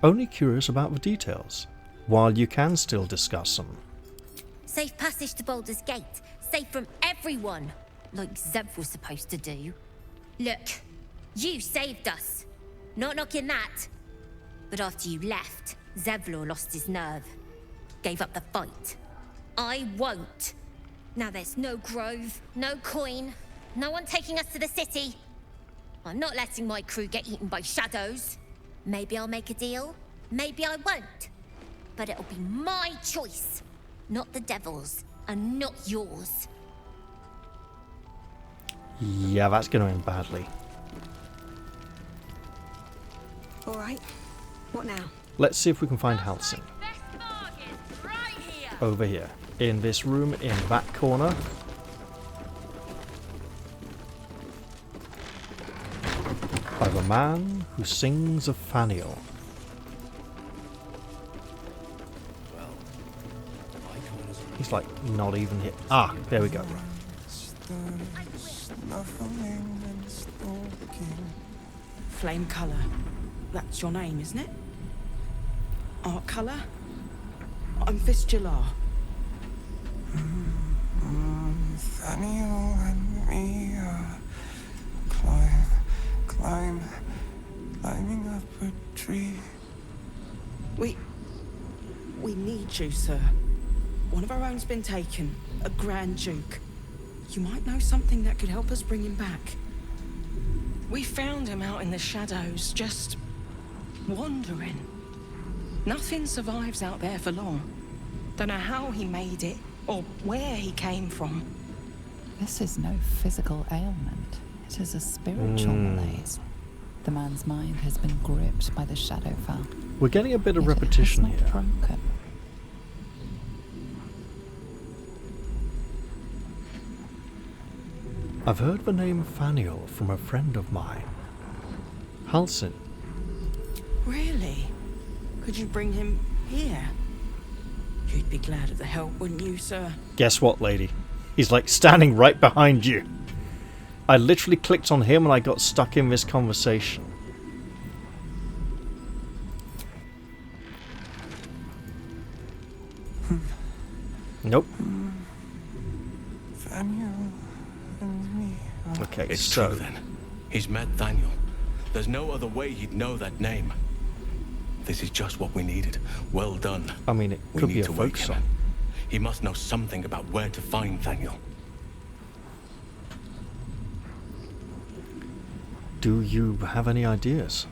Only curious about the details, while you can still discuss them. Safe passage to Baldur's Gate. Safe from everyone, like Zeb was supposed to do. Look, you saved us. Not knocking that. But after you left, Zevlor lost his nerve. Gave up the fight. I won't. Now there's no grove, no coin, no one taking us to the city. I'm not letting my crew get eaten by shadows. Maybe I'll make a deal, maybe I won't. But it'll be my choice, not the devil's, and not yours. Yeah, that's going to end badly. All right. What now? Let's see if we can find Halcyon. Over here. In this room, in that corner. By the man who sings of Faniel. He's like not even here. Ah, there we go. Flame colour. That's your name, isn't it? Art colour? I'm Fistula. Nathaniel and me are climbing up a tree. We need you, sir. One of our own's been taken, a Grand Duke. You might know something that could help us bring him back. We found him out in the shadows, just wandering. Nothing survives out there for long. Don't know how he made it, or where he came from. This is no physical ailment. It is a spiritual malaise. The man's mind has been gripped by the Shadowfell. We're getting a bit of repetition here. Broken. I've heard the name Faniel from a friend of mine. Halsin. Really? Could you bring him here? You'd be glad of the help, wouldn't you, sir? Guess what, lady? He's like standing right behind you. I literally clicked on him and I got stuck in this conversation. Nope. Okay, it's so true then. He's met Thaniel. There's no other way he'd know that name. This is just what we needed. Well done. I mean, it could be a folk song. He must know something about where to find Thaniel. Do you have any ideas?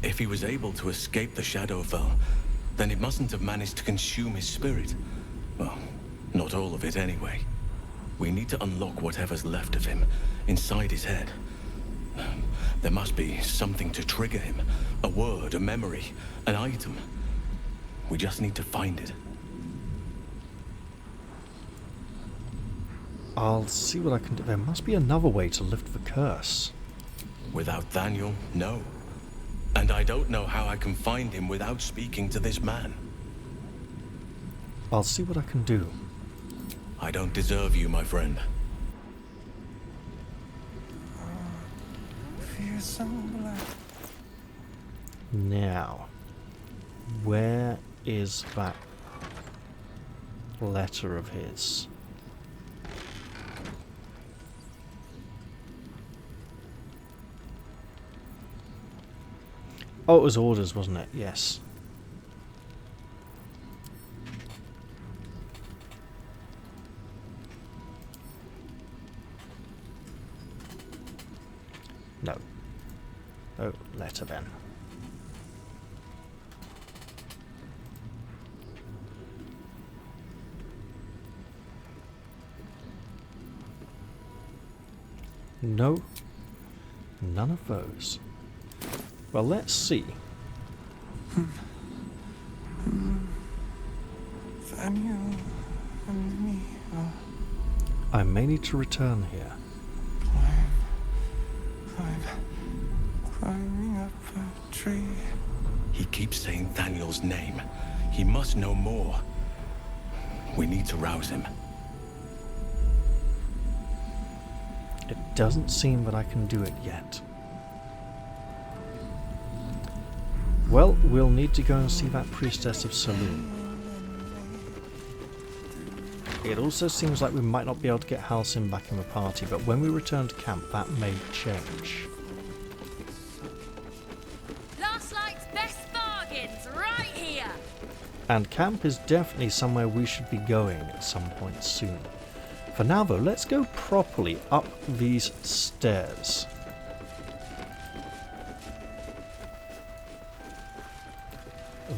If he was able to escape the Shadowfell, then it mustn't have managed to consume his spirit. Well, not all of it anyway. We need to unlock whatever's left of him, inside his head. There must be something to trigger him. A word, a memory, an item. We just need to find it. I'll see what I can do. There must be another way to lift the curse. Without Thaniel, no. And I don't know how I can find him without speaking to this man. I'll see what I can do. I don't deserve you, my friend. Now, where is that letter of his? Oh, it was orders, wasn't it? Yes. No. Oh, letter then. No. None of those. Well, let's see. I may need to return here. Climbing up a tree. He keeps saying Thaniel's name. He must know more. We need to rouse him. It doesn't seem that I can do it yet. Well, we'll need to go and see that priestess of Saloon. It also seems like we might not be able to get Halsin back in the party, but when we return to camp, that may change. Last night's best bargains, right here! And camp is definitely somewhere we should be going at some point soon. For now though, let's go properly up these stairs.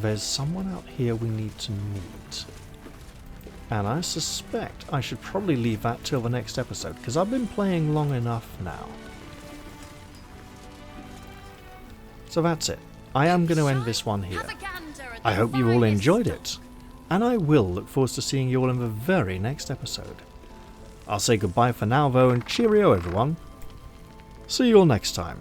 There's someone out here we need to meet. And I suspect I should probably leave that till the next episode, because I've been playing long enough now. So that's it. I am going to end this one here. I hope you all enjoyed it. And I will look forward to seeing you all in the very next episode. I'll say goodbye for now though, and cheerio everyone. See you all next time.